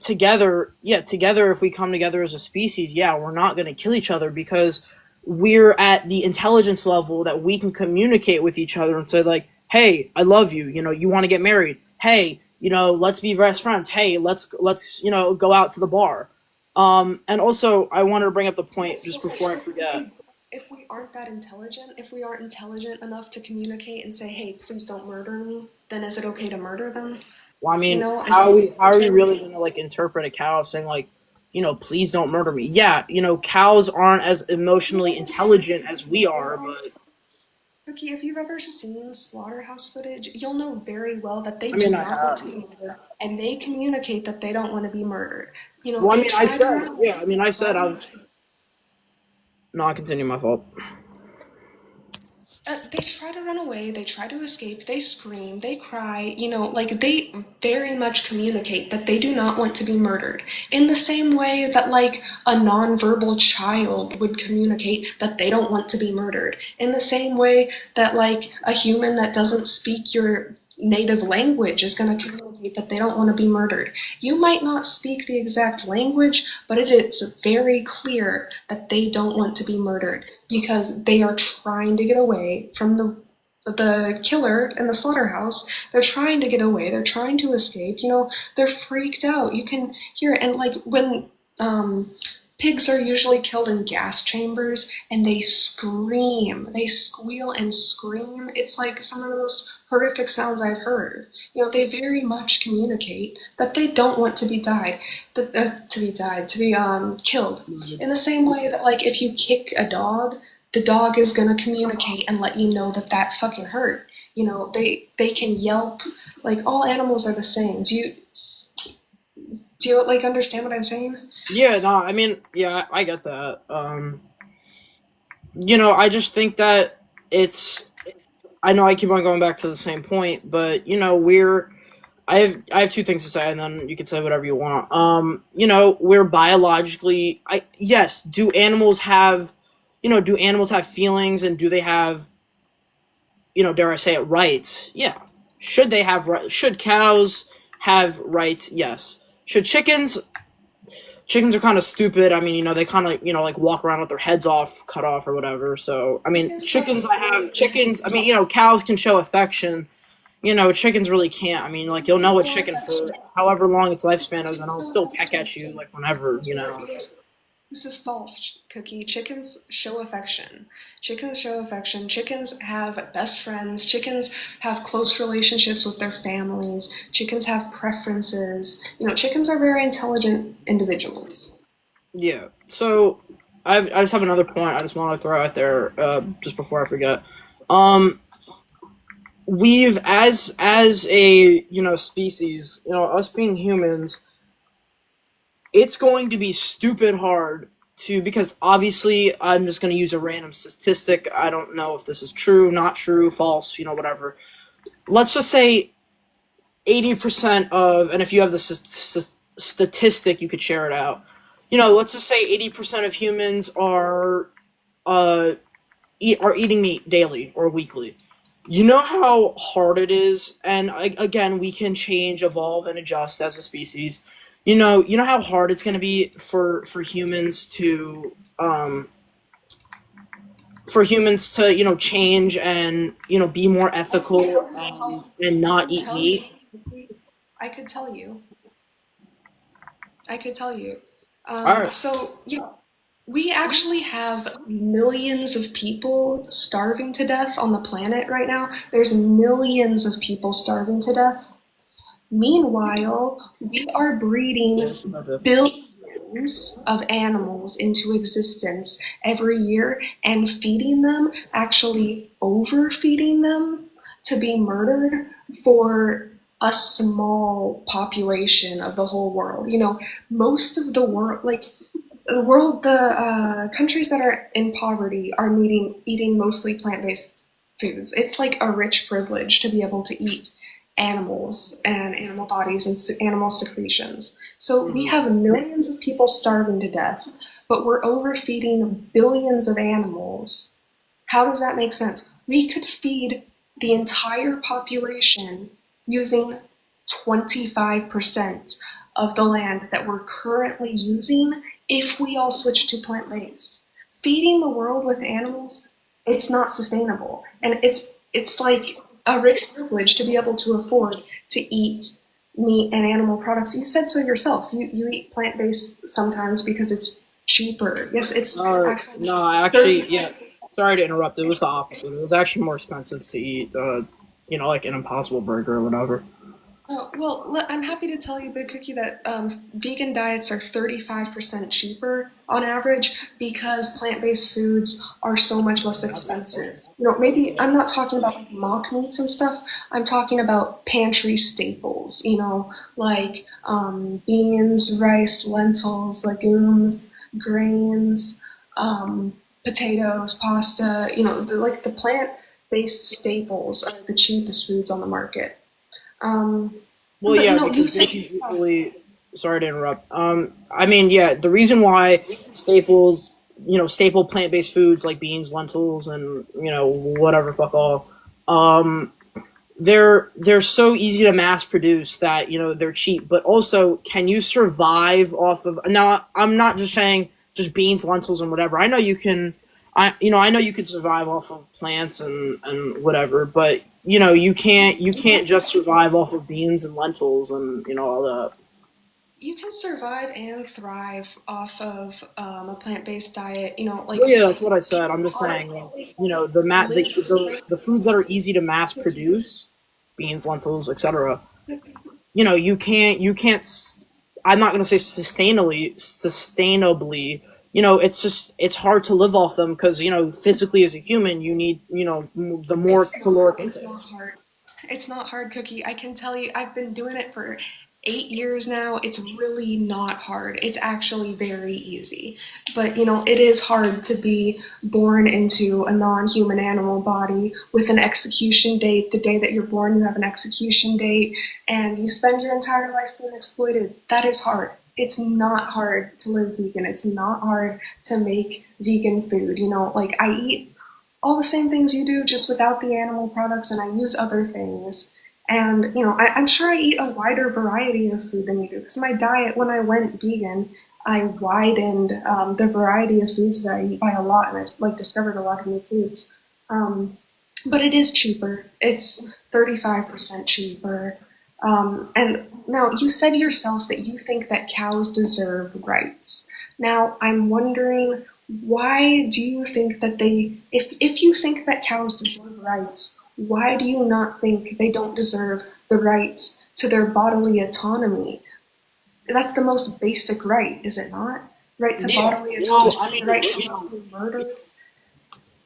together. Yeah, together. If we come together as a species, yeah, we're not going to kill each other because we're at the intelligence level that we can communicate with each other and say like, "Hey, I love you. You want to get married? Hey, let's be best friends. Hey, let's go out to the bar." And also, I wanted to bring up the point just before I forget. If we aren't that intelligent, if we aren't intelligent enough to communicate and say, "Hey, please don't murder me," then is it okay to murder them? Well, I mean, Is that how are we really gonna like interpret a cow saying like, please don't murder me? Yeah, cows aren't as emotionally intelligent as we are, but Cookie, if you've ever seen slaughterhouse footage, you'll know very well that they I mean, do I not want have. to be murdered, and they communicate that they don't want to be murdered. Well, I They mean, I try to said, run away, yeah, I mean, I said try to I've. escape. No, I continue. My fault. They try to run away, they try to escape, they scream, they cry, like they very much communicate that they do not want to be murdered. In the same way that, like, a nonverbal child would communicate that they don't want to be murdered. In the same way that, like, a human that doesn't speak your native language is going to communicate that they don't want to be murdered. You might not speak the exact language, but it is very clear that they don't want to be murdered because they are trying to get away from the killer in the slaughterhouse. They're trying to get away. They're trying to escape. They're freaked out. You can hear it. And like when pigs are usually killed in gas chambers and they scream. They squeal and scream. It's like some of the most horrific sounds I've heard. They very much communicate that they don't want to be killed. In the same way that, like, if you kick a dog, the dog is gonna communicate and let you know that that fucking hurt. They can yelp. Like, all animals are the same. Do you like understand what I'm saying? Yeah, no, I mean, yeah, I get that. I just think that it's. I know I keep on going back to the same point, but we're. I have two things to say, and then you can say whatever you want. We're biologically. Yes. Do animals have feelings, and do they have, dare I say it, rights? Yeah. Should they have? Should cows have rights? Yes. Should chickens are kind of stupid. I mean, they kind of, like walk around with their heads off, cut off, or whatever. So, I mean, Chickens have chickens, I have very chickens. I mean, cows can show affection. Chickens really can't. I mean, like, you'll know a no chicken for affection. however long its lifespan is, and it'll No, still peck at you, like, whenever, this is false, Cookie. Chickens show affection. Chickens show affection. Chickens have best friends. Chickens have close relationships with their families. Chickens have preferences. Chickens are very intelligent individuals. Yeah. So, I just have another point I just want to throw out there, just before I forget. Um, we've, as a, species, us being humans, it's going to be stupid hard to, because obviously I'm just going to use a random statistic. I don't know if this is true, not true, false, whatever. Let's just say 80% of, and if you have the statistic, you could share it out. Let's just say 80% of humans uh are eating meat daily or weekly. You know how hard it is, and again, we can change, evolve, and adjust as a species. You know how hard it's going to be for humans to change and be more ethical and I not can eat tell you. meat. I could tell you. I could tell you. All right. So, yeah, we actually have millions of people starving to death on the planet right now. There's millions of people starving to death. Meanwhile, we are breeding billions of animals into existence every year and feeding them, actually overfeeding them to be murdered for a small population of the whole world. Most of the world, like the countries that are in poverty are eating mostly plant-based foods. It's like a rich privilege to be able to eat animals and animal bodies and animal secretions. So we Mhm. have millions of people starving to death, but we're overfeeding billions of animals. How does that make sense? We could feed the entire population using 25% of the land that we're currently using if we all switch to plant based. Feeding the world with animals, it's not sustainable. And it's like a rich privilege to be able to afford to eat meat and animal products. You said so yourself. You eat plant based sometimes because it's cheaper. Yes, it's actually No, I actually, 30. yeah. Sorry to interrupt. It was the opposite. It was actually more expensive to eat, like an Impossible Burger or whatever. Oh, well, I'm happy to tell you, Big Cookie, that vegan diets are 35% cheaper on average because plant-based foods are so much less expensive. Maybe I'm not talking about like mock meats and stuff. I'm talking about pantry staples, like beans, rice, lentils, legumes, grains, potatoes, pasta, like the plant-based staples are the cheapest foods on the market. Um, Well, but yeah, you because they say can yourself, easily. Sorry to interrupt. I mean, yeah, the reason why staples, staple plant-based foods like beans, lentils, and whatever fuck all, um, they're so easy to mass produce that they're cheap. But also, can you survive off of? Now, I'm not just saying just beans, lentils, and whatever. I know you can. I know you can survive off of plants and whatever, but you can't just survive off of beans and lentils and all that. you can survive and thrive off of a plant-based diet. Well, Like yeah, that's what I said. I'm people just are saying, always the mat live the foods that are easy to mass produce, beans, lentils, etc. You can't. I'm not gonna say sustainably. It's hard to live off them because physically as a human you need the more It's not. caloric It's intake. not hard. It's not hard, Cookie. I can tell you, I've been doing it for 8 years now. It's really not hard. It's actually very easy. But it is hard to be born into a non-human animal body with an execution date. The day that you're born, you have an execution date, and you spend your entire life being exploited. That is hard. It's not hard to live vegan. It's not hard to make vegan food. Like I eat all the same things you do, just without the animal products, and I use other things. And, I'm sure I eat a wider variety of food than you do because my diet, when I went vegan, I widened the variety of foods that I eat by a lot, and I like discovered a lot of new foods. Um, but it is cheaper. It's 35% cheaper. And now you said yourself that you think that cows deserve rights. Now I'm wondering, why do you think that if you think that cows deserve rights, why do you not think they don't deserve the rights to their bodily autonomy? That's the most basic right, is it not? Right to Yeah. bodily Well, autonomy, I the mean, right to not be murdered.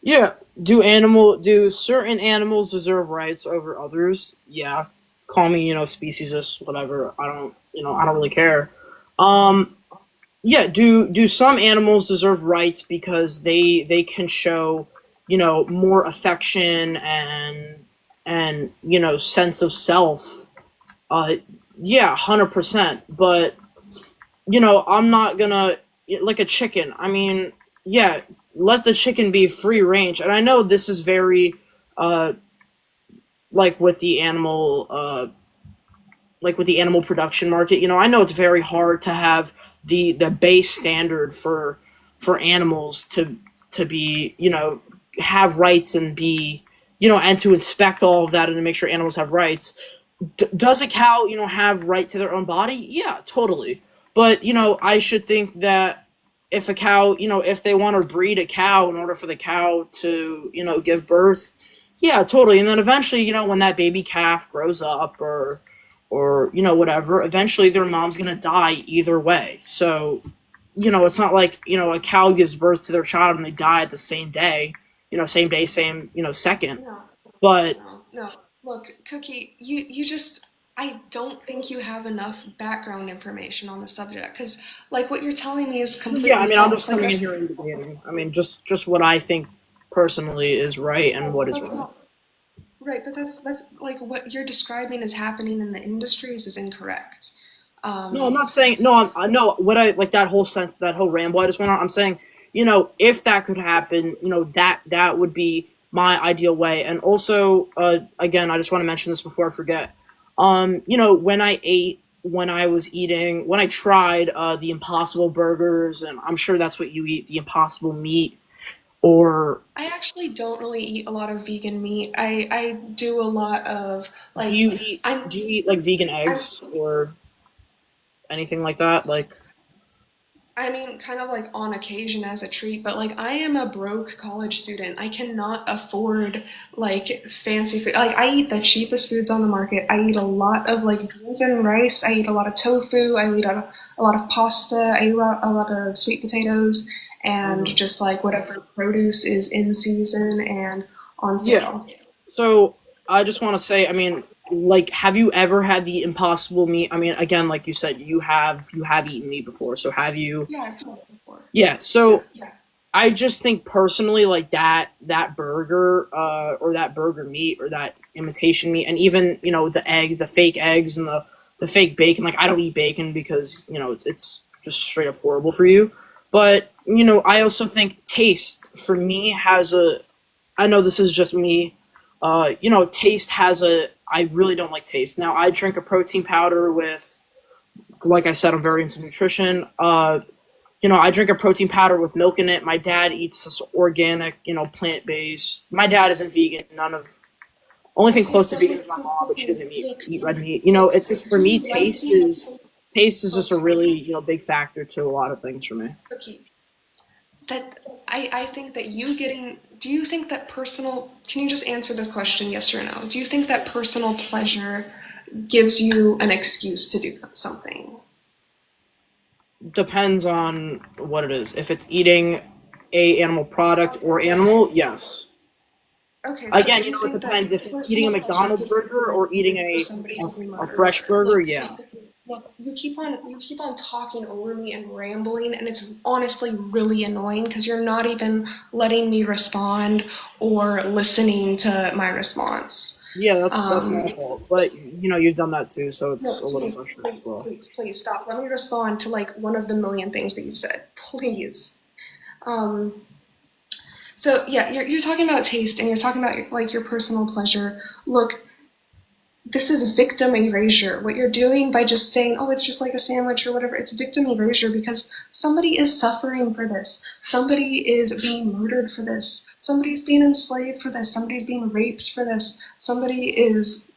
yeah. Do certain animals deserve rights over others? Yeah. Call me, speciesist, whatever. I don't really care. Um, yeah. Do some animals deserve rights because they can show, more affection and sense of self? Uh, yeah, 100%. But I'm not gonna like a chicken. I mean, yeah, let the chicken be free range. And I know this is very uh like with the animal production market. I know it's very hard to have the base standard for animals to be, have rights and be, and to inspect all of that and to make sure animals have rights. Does a cow, have right to their own body? Yeah, totally. But I should think that if a cow, if they want to breed a cow in order for the cow to, give birth, yeah, totally. And then eventually, when that baby calf grows up or whatever, eventually their mom's gonna die either way. So it's not like a cow gives birth to their child and they die at the same day, same day, same second. No, But no. Look, Cookie, you just, I don't think you have enough background information on the subject because, like, what you're telling me is yeah, I completely mean, I'm just false. Like, coming in here and debating. I mean, just what I think personally is right and what is that's wrong. not right, but that's like what you're describing as happening in the industries is incorrect. No, I'm Um, not saying no. No. What I like that whole ramble I just went on. I'm saying, if that could happen, that would be my ideal way. And also, again, I just want to mention this before I forget. When I was eating, when I tried the Impossible burgers, and I'm sure that's what you eat, the Impossible meat, or I actually don't really eat a lot of vegan meat. I do a lot of do like you eat I'm do you eat like vegan I'm eggs or anything like that? Like, I mean, kind of like on occasion as a treat, but like I am a broke college student. I cannot afford like fancy food. Like I eat the cheapest foods on the market. I eat a lot of like beans and rice. I eat a lot of tofu. I eat a lot of pasta. I eat a lot of sweet potatoes and mhm. just like whatever produce is in season and on Yeah. sale. So I just want to say, I mean, like, have you ever had the Impossible meat? I mean, again, like you said, you have eaten meat before. So have you? Yeah, I've tried it before. Yeah. Yeah. So I just think personally, like that burger, or that burger meat, or that imitation meat, and even the fake eggs and the fake bacon. Like, I don't eat bacon because it's just straight up horrible for you. But I also think taste for me has a. I know this is just me. Taste has a. I really don't like taste. Now I drink a protein powder with, like I said, I'm very into nutrition. I drink a protein powder with milk in it. My dad eats this organic, plant based. My dad isn't vegan. None of only thing Okay, close to but vegan like, is my mom, but she doesn't look, eat red meat. look, It's just for do me, you like being taste is just a look, really big factor to a lot of things for me. cookie? That I think that you getting do you think that personal can you just answer this question yes or no? Do you think that personal pleasure gives you an excuse to do something? Depends on what it is. If it's eating a animal product or animal, yes. Okay, so Again, you it think that depends. If it's eating a personal pleasure McDonald's gives you burger the or eating right for somebody to be a murdered. fresh burger, Look, yeah. look, you keep on talking over me and rambling, and it's honestly really annoying because you're not even letting me respond or listening to my response. Yeah, that's my Um, fault. But you've done that too, so no, it's a little please, frustrating as please, well. please, please stop. Let me respond to like one of the million things that you've said. Please. Um, so yeah, you're talking about taste and you're talking about like your personal pleasure. Look, this is victim erasure. What you're doing by just saying, oh, it's just like a sandwich or whatever, it's victim erasure because somebody is suffering for this. Somebody is being murdered for this. Somebody's being enslaved for this. Somebody's being raped for this. Somebody is,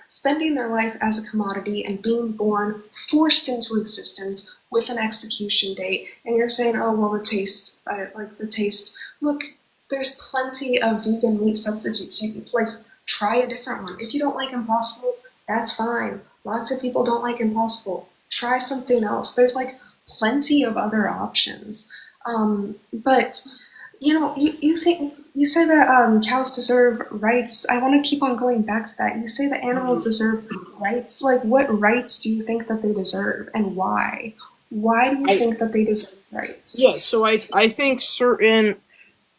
spending their life as a commodity and being born, forced into existence with an execution date. And you're saying, oh, well, the taste, I like the taste. Look, there's plenty of vegan meat substitutes. You like try a different one. If you don't like Impossible, that's fine. Lots of people don't like Impossible. Try something else. There's like plenty of other options. But you think you say that cows deserve rights. I want to keep on going back to that. You say that animals deserve rights. Like, what rights do you think that they deserve, and why? Why do you I think that they deserve rights? Yeah, so I think certain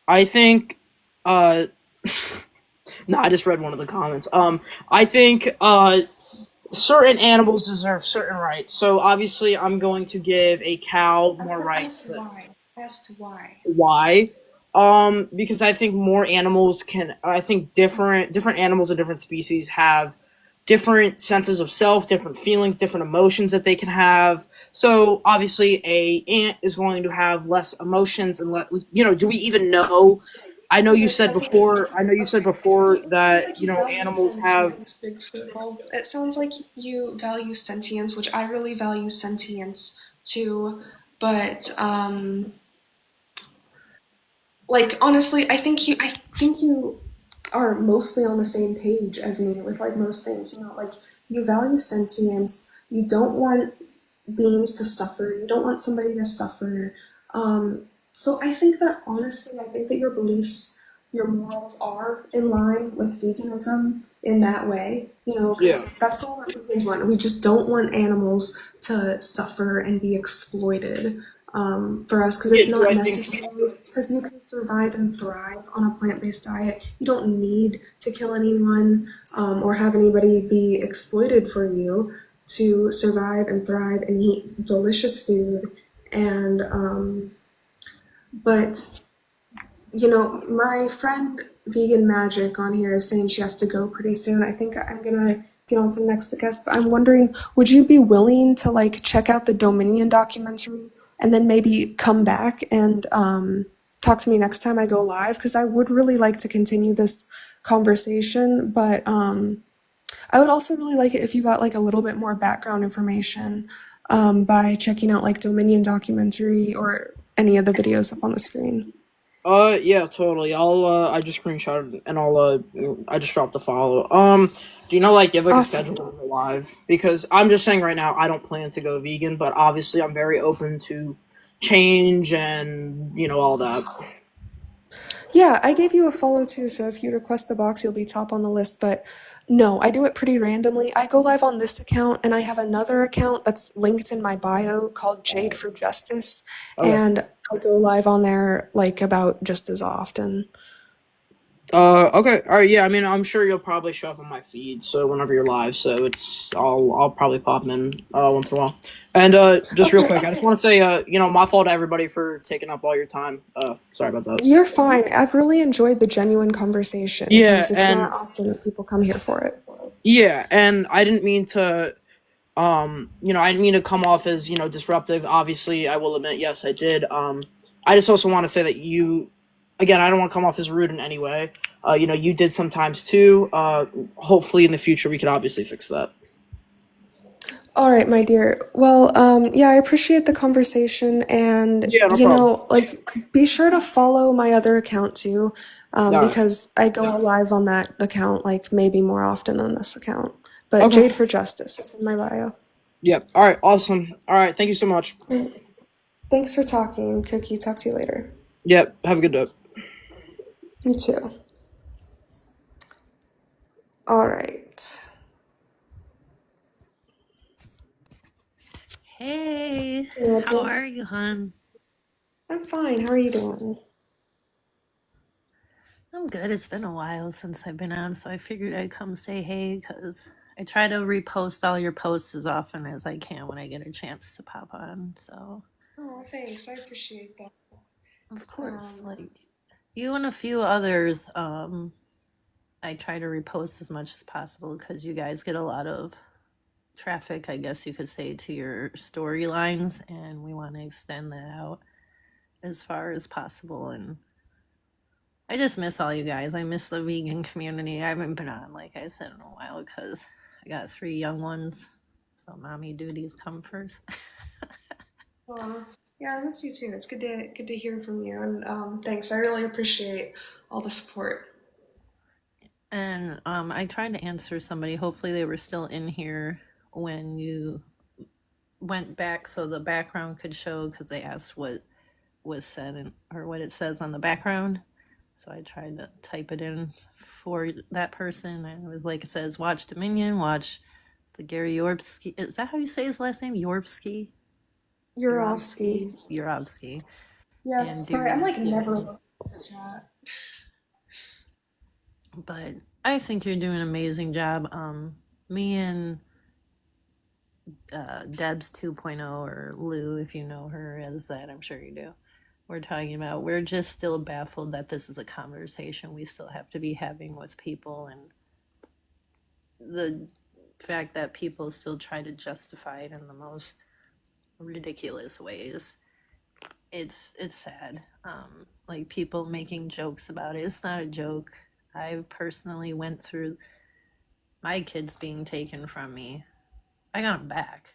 I think uh no, I just read one of the comments. I think certain animals deserve certain rights. So obviously I'm going to give a cow I more said rights asked than why. Asked why. why? Because I think more animals can. I think different animals and different species have different senses of self, different feelings, different emotions that they can have. So obviously, a ant is going to have less emotions, and do we even know? I know you Okay, said that's okay. before. I know you said Okay. before It sounds that like you value animals have. sentience, Big Circle. It sounds like you value sentience, which I really value sentience too. But like honestly, I think you are mostly on the same page as me with like most things. Like you value sentience. You don't want beings to suffer. You don't want somebody to suffer. So I think that honestly, I think that your beliefs, your morals are in line with veganism in that way. Yeah. Because that's all that we want. We just don't want animals to suffer and be exploited for us because Yeah. it's Do not I think? necessary. Because you can survive and thrive on a plant-based diet. You don't need to kill anyone or have anybody be exploited for you to survive and thrive and eat delicious food. And but my friend Vegan Magic on here is saying she has to go pretty soon. I think I'm gonna get on to the next guest. But I'm wondering, would you be willing to like check out the Dominion documentary and then maybe come back and talk to me next time I go live? Because I would really like to continue this conversation, but I would also really like it if you got like a little bit more background information by checking out like Dominion documentary or any of the videos up on the screen. Yeah, totally. I just screenshotted it and I just dropped the follow. Do you know like give like a schedule Awesome. to go live? Because I'm just saying right now I don't plan to go vegan, but obviously I'm very open to change and all that. Yeah, I gave you a follow too, so if you request the box, you'll be top on the list. But no, I do it pretty randomly. I go live on this account, and I have another account that's linked in my bio called Jade for Justice, Okay. and I go live on there like about just as often. Okay. All right. Yeah. I mean, I'm sure you'll probably show up on my feed, so whenever you're live, so I'll probably pop in once in a while. And just real Okay, quick, I just want to say my fault to everybody for taking up all your time. Sorry about that. you're fine. I've really enjoyed the genuine conversation Yeah, because it's not and often that people come here for it. I didn't mean to I didn't mean to come off as, disruptive. Obviously, I will admit, yes, I did. I just also want to say that again, I don't want to come off as rude in any way. You did sometimes too. Hopefully in the future we could obviously fix that. All right, my dear. Well, yeah, I appreciate the conversation, and Yeah, no problem. like, be sure to follow my other account too, Alright. because I go live on that account like maybe more often than this account. But Okay. Jade for Justice, it's in my bio. Yep. Alright, awesome. Alright, thank you so much. Thanks for talking, Cookie. Talk to you later. Yep, have a good day. You too. All right. Hey, Hey, what's how up? are you, hon? I'm fine. How are you doing? I'm good. It's been a while since I've been on, so I figured I'd come say hey because I try to repost all your posts as often as I can when I get a chance to pop on. So, Oh, thanks. I appreciate that. of course, Um, like you and a few others, I try to repost as much as possible because you guys get a lot of traffic, I guess you could say, to your storylines, and we want to extend that out as far as possible. And I just miss all you guys. I miss the vegan community. I haven't been on, like I said, in a while because I got 3 young ones, so mommy duties come first. Yeah, I miss you too. It's good to hear from you, and thanks. I really appreciate all the support. And I tried to answer somebody. Hopefully, they were still in here when you went back, so the background could show, because they asked what was said or what it says on the background. So I tried to type it in for that person, and it was like it says, "Watch Dominion, watch the Gary Yorovsky." Is that how you say his last name? Yorovsky. Yurovsky. Yorovsky. Yes, And sorry, I'm like yeah. never looking at the chat. But I think you're doing an amazing job. Me and Debs 2.0, or Lou, if you know her as that, I'm sure you do. We're talking about, we're just still baffled that this is a conversation we still have to be having with people, and the fact that people still try to justify it in the most ridiculous ways. It's sad. Like people making jokes about it. It's not a joke. I personally went through my kids being taken from me. I got them back.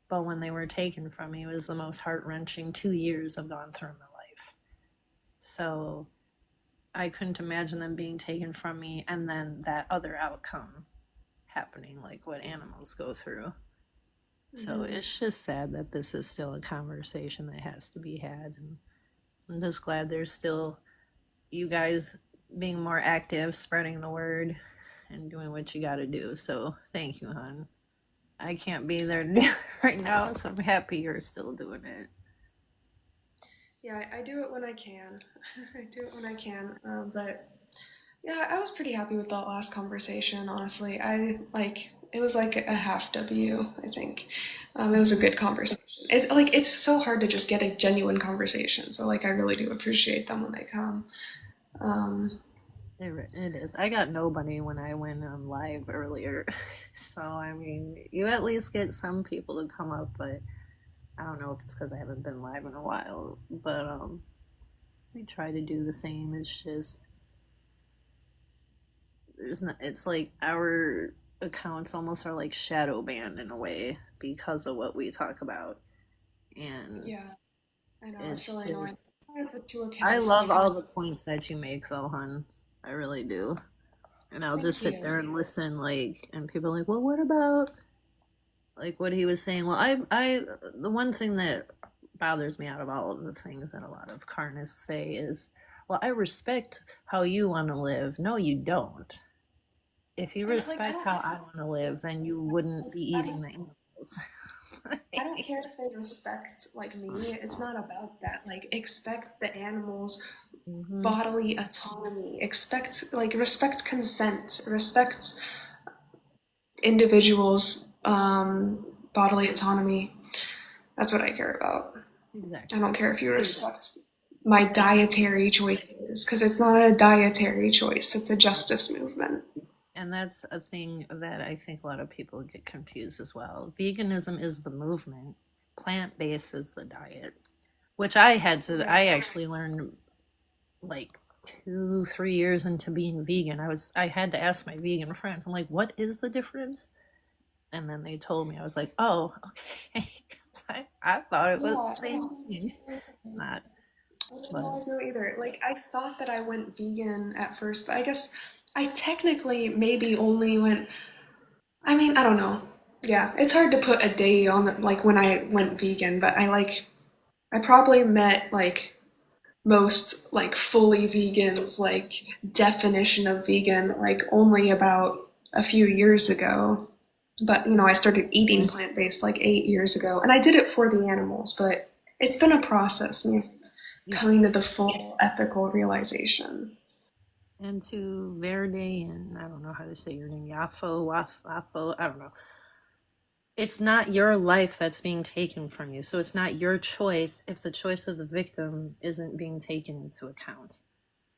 But when they were taken from me, it was the most heart-wrenching 2 years I've gone through in my life. So I couldn't imagine them being taken from me and then that other outcome happening, like what animals go through. So it's just sad that this is still a conversation that has to be had. And I'm just glad there's still you guys being more active, spreading the word, and doing what you got to do. So thank you, hon. I can't be there right now, so I'm happy you're still doing it. Yeah, I do it when I can. I do it when I can. But yeah, I was pretty happy with that last conversation, honestly. It was like a half W, I think. It was a good conversation. It's so hard to just get a genuine conversation. So like I really do appreciate them when they come. Um, It is. I got nobody when I went on live earlier. So, I mean, you at least get some people to come up, but I don't know if it's because I haven't been live in a while. But we try to do the same. It's just, it's like our accounts almost are like shadow banned in a way because of what we talk about. And yeah, I know, it's it's really just, annoying. I have the 2 I accounts love all because the points that you make, though, hun. I really do. And I'll just thank sit you. there and listen, like, and people are like, well, what about, like, what he was saying? Well, the one thing that bothers me out of all of the things that a lot of carnists say is, well, I respect how you want to live. No, you don't. If you And like respect how I want to live, then you wouldn't be I eating don't the animals. I don't care if they respect like me. It's not about that. Like expect the animals' Hmm. bodily autonomy. Respect consent. Respect individuals' bodily autonomy. That's what I care about. I Exactly. don't care if you respect my dietary choices because it's not a dietary choice. It's a justice movement. And that's a thing that I think a lot of people get confused as well. Veganism is the movement, plant based is the diet, which I Yeah. I actually learned like 2, 3 years into being vegan. I had to ask my vegan friends, I'm like, what is the difference? And then they told me, I was like, oh, okay. I thought it was Yeah. the same thing. Not, I didn't but always know either. Like, I thought that I went vegan at first, but I guess I technically maybe only went. I mean, I don't know. Yeah, it's hard to put a day on like when I went vegan, but I probably met like most like fully vegans like definition of vegan like only about a few years ago. But I started eating plant-based like 8 years ago, and I did it for the animals, but it's been a process, yeah. coming to the full ethical realization. And to Verde, and I don't know how to say your name, Wafo, I don't know. It's not your life that's being taken from you. So it's not your choice if the choice of the victim isn't being taken into account.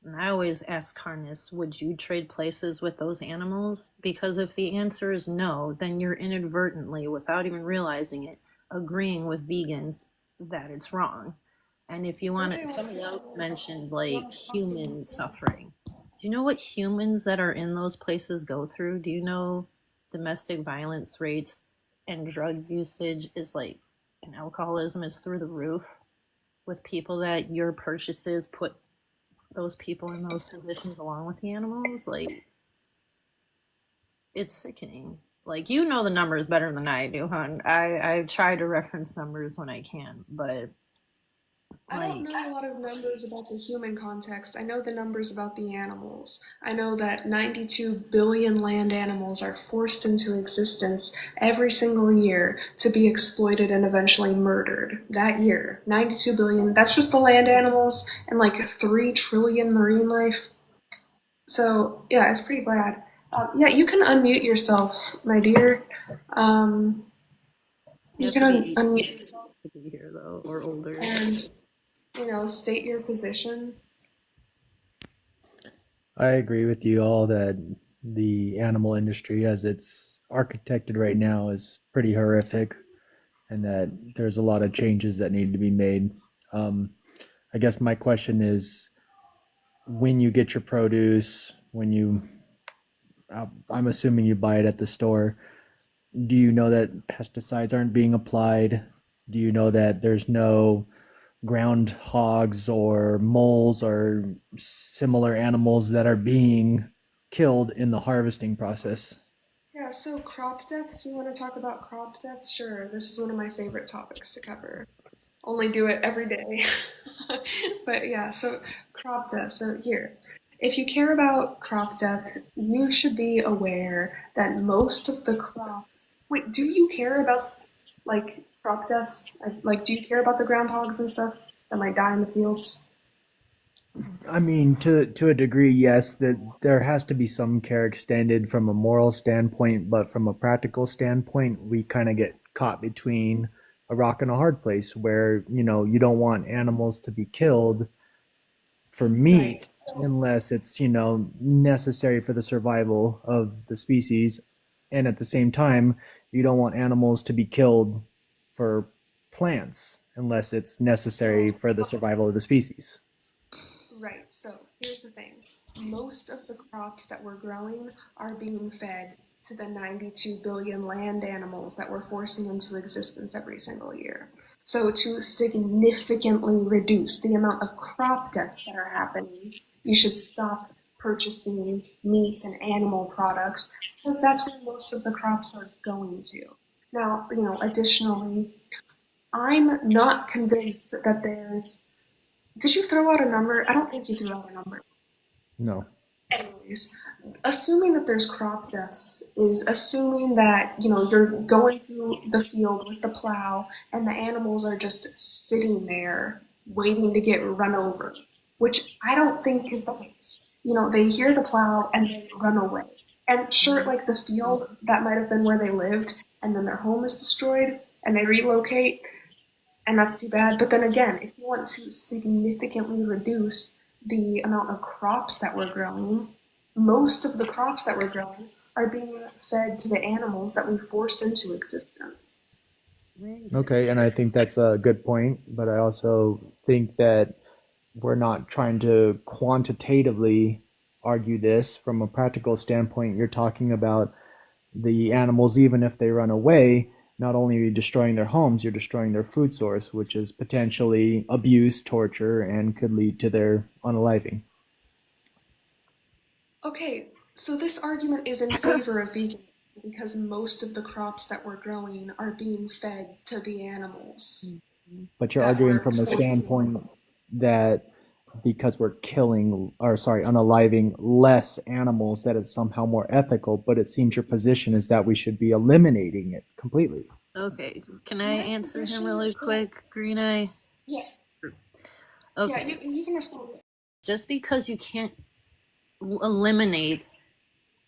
And I always ask Carnus, would you trade places with those animals? Because if the answer is no, then you're inadvertently, without even realizing it, agreeing with vegans that it's wrong. And if you want Friday to, wants to somebody else know mentioned what like I'm talking human about. suffering. Do you know what humans that are in those places go through? Do you know domestic violence rates and drug usage is like, and alcoholism is through the roof with people that your purchases put those people in those positions along with the animals? Like, it's sickening. Like, you know the numbers better than I do, hon. I try to reference numbers when I can, but I don't like, know a lot of numbers about the human context. I know the numbers about the animals. I know that 92 billion land animals are forced into existence every single year to be exploited and eventually murdered. That year, 92 billion, that's just the land animals, and like 3 trillion marine life. So, yeah, it's pretty bad. Yeah, you can unmute yourself, my dear. Um, you you have can to be unmute 18 yourself to be here though, or older. and, state your position. I agree with you all that the animal industry, as it's architected right now, is pretty horrific, and that there's a lot of changes that need to be made. Um, I guess my question is, when you get your produce, I'm assuming you buy it at the store, do you know that pesticides aren't being applied? Do you know that there's no groundhogs or moles or similar animals that are being killed in the harvesting process? Yeah, so crop deaths, you want to talk about crop deaths? Sure, this is one of my favorite topics to cover. Only do it every day. But yeah, so crop death. So here, if you care about crop death, you should be aware that most of the crops. Wait, do you care about like crop deaths? Like, do you care about the groundhogs and stuff that might die in the fields? I mean, to a degree, yes, that there has to be some care extended from a moral standpoint, but from a practical standpoint, we kind of get caught between a rock and a hard place where, you don't want animals to be killed for Right. meat unless it's, necessary for the survival of the species. And at the same time, you don't want animals to be killed for plants unless it's necessary for the survival of the species. Right, so here's the thing. Most of the crops that we're growing are being fed to the 92 billion land animals that we're forcing into existence every single year. So, to significantly reduce the amount of crop deaths that are happening, you should stop purchasing meat and animal products because that's where most of the crops are going to. Now, additionally, I'm not convinced that there's. Did you throw out a number? I don't think you threw out a number. No. Anyways, assuming that there's crop deaths is assuming that, you're going through the field with the plow and the animals are just sitting there waiting to get run over, which I don't think is the case. They hear the plow and they run away. And sure, like the field, that might have been where they lived, and then their home is destroyed and they relocate, and that's too bad. But then again, if you want to significantly reduce the amount of crops that we're growing, most of the crops that we're growing are being fed to the animals that we force into existence. Okay, and I think that's a good point, but I also think that we're not trying to quantitatively argue this. From a practical standpoint, you're talking about the animals, even if they run away, not only are you destroying their homes, you're destroying their food source, which is potentially abuse, torture, and could lead to their unaliving. Okay, so this argument is in favor of vegan because most of the crops that we're growing are being fed to the animals But you're that arguing we're from a forcing. standpoint that because we're killing, or sorry, unaliving less animals, that it's somehow more ethical. But it seems your position is that we should be eliminating it completely. Okay, can I My answer him position, really quick, Green Eye? yeah, yeah, Okay, you can respond. just because you can't eliminate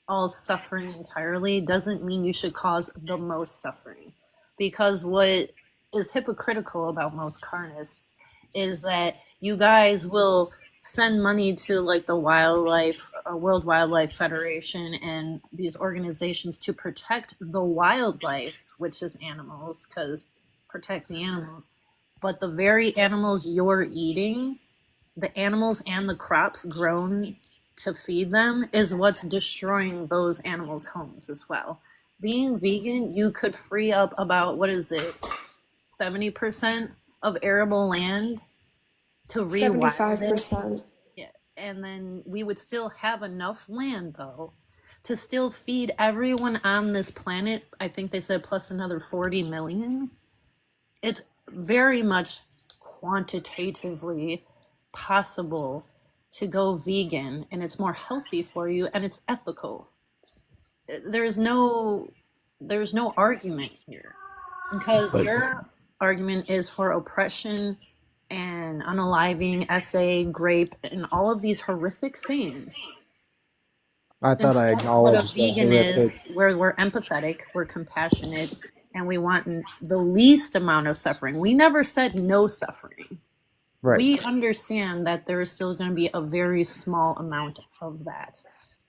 all suffering entirely doesn't mean you should cause the most suffering. Because what is hypocritical about most carnists is that you guys will send money to like the wildlife, World Wildlife Federation, and these organizations to protect the wildlife, which is animals, because protect the animals. But the very animals you're eating, the animals and the crops grown to feed them, is what's destroying those animals' homes as well. Being vegan, you could free up about, what is it, 70% of arable land to rewild it. 75%. Yeah. And then we would still have enough land, though, to still feed everyone on this planet. I think they said plus another 40 million. It's very much quantitatively possible to go vegan, and it's more healthy for you, and it's ethical. There's no argument here, because But your argument is for oppression and unaliving, essay, grape, and all of these horrific things. I thought I Instead, what a acknowledged the vegan is, horrific. where we're empathetic, we're compassionate, and we want the least amount of suffering. We never said no suffering. Right. We understand that there is still going to be a very small amount of that.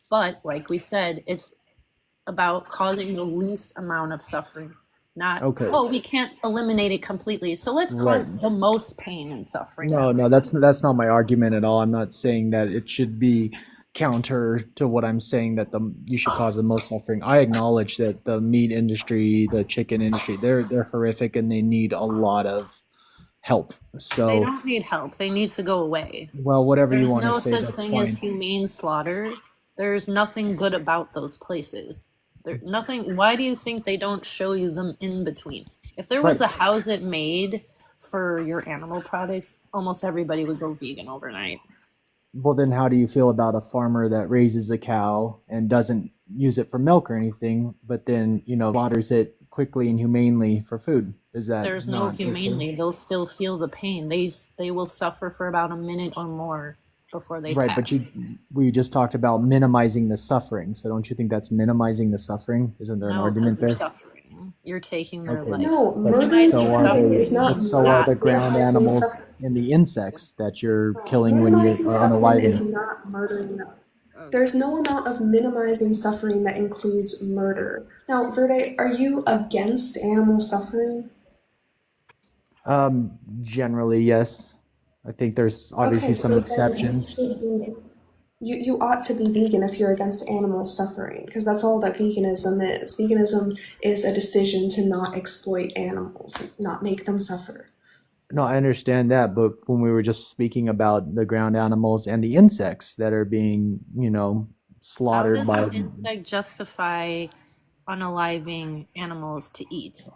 But like we said, it's about causing the least amount of suffering. Not, Okay. oh, we can't eliminate it completely, so let's Right. cause the most pain and suffering No, ever. no, that's not my argument at all. I'm not saying that it should be counter to what I'm saying that you should cause the most suffering. I acknowledge that the meat industry, the chicken industry, they're horrific and they need a lot of help. They So, don't need help. They need to go away. well, whatever you There's want to no say, such that's thing as fine. humane slaughter. There's nothing good about those places. Nothing. Why do you think they don't show you them in between? If there was Right. a How's It Made for your animal products, almost everybody would go vegan overnight. Well, then how do you feel about a farmer that raises a cow and doesn't use it for milk or anything, but then, slaughters it quickly and humanely for food? Is that There's no not okay? humanely. They'll still feel the pain. They will suffer for about a minute or more before they Right, but pass. we just talked about minimizing the suffering. So don't you think that's minimizing the suffering? Isn't there an No, argument because they're there? suffering. You're taking their Okay, life. No, but murdering so Minimizing are suffering they, is not but so are the ground minimizing animals suffering. and the insects that you're No, killing when you minimizing are suffering is unaliving. not murdering them. Okay. There's no amount of minimizing suffering that includes murder. Now, Verde, are you against animal suffering? Generally, yes. I think there's obviously Okay, some so then you exceptions. should be you ought to be vegan if you're against animal suffering, because that's all that veganism is. Veganism is a decision to not exploit animals, not make them suffer. No, I understand that, but when we were just speaking about the ground animals and the insects that are being, How slaughtered does by, an insect justify unaliving animals to eat?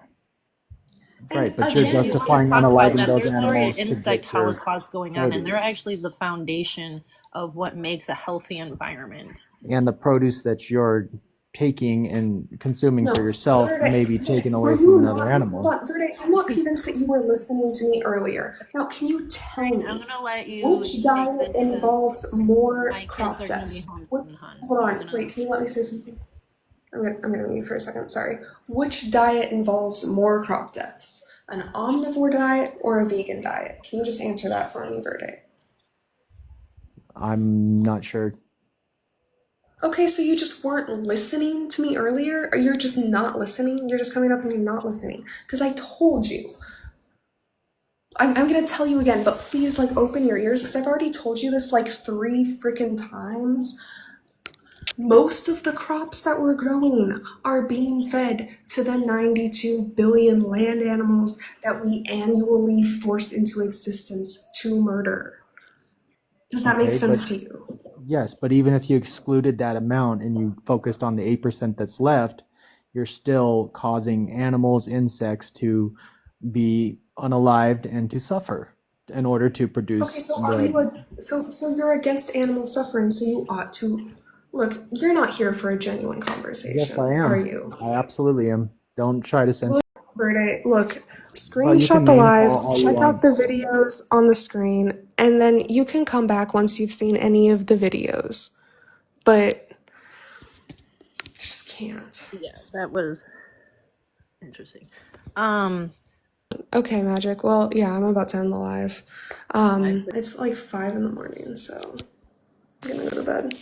right, And but you're You again, want to justifying talk about unaliving that? those There's already an animals to insect get your holocaust going on, and they're produce. actually the foundation of what makes a healthy environment. And the produce that you're taking and consuming for no, yourself Verde, may be taken were away from you another not, hold animal. on, Verde, I'm not convinced that you were listening to me earlier. Now, can you tell I'm me gonna let you which take diet this because involves more my kids crop are gonna be deaths? home What, soon, hon. hold So I'm on, gonna. wait, can you let me say something? I'm gonna mute for a second, sorry. Which diet involves more crop deaths? An omnivore diet or a vegan diet? Can you just answer that for me, Verde? I'm not sure. Okay, so you just weren't listening to me earlier? Or you're just not listening? You're just coming up and you're not listening. Because I told you. I'm gonna tell you again, but please, open your ears, because I've already told you this, 3 freaking times. Most of the crops that we're growing are being fed to the 92 billion land animals that we annually force into existence to murder. Does that make Okay, sense but to you? yes, but even if you excluded that amount and you focused on the 8% that's left, you're still causing animals, insects to be unalived and to suffer in order to Okay, produce so are you so you're against animal suffering, so you ought to look, you're not here for a genuine Yes, I conversation, are am. you? I absolutely am. Don't try to censor. Verde, look, Well, you screenshot can the name live, call all you check out want. the videos on the screen, and then you can come back once you've seen any of the videos. But just can't. Yeah, that was interesting. Um, Okay, Magic. Well, yeah, I'm about to end the live. Bye. It's like 5 in the morning, so I'm gonna go to bed.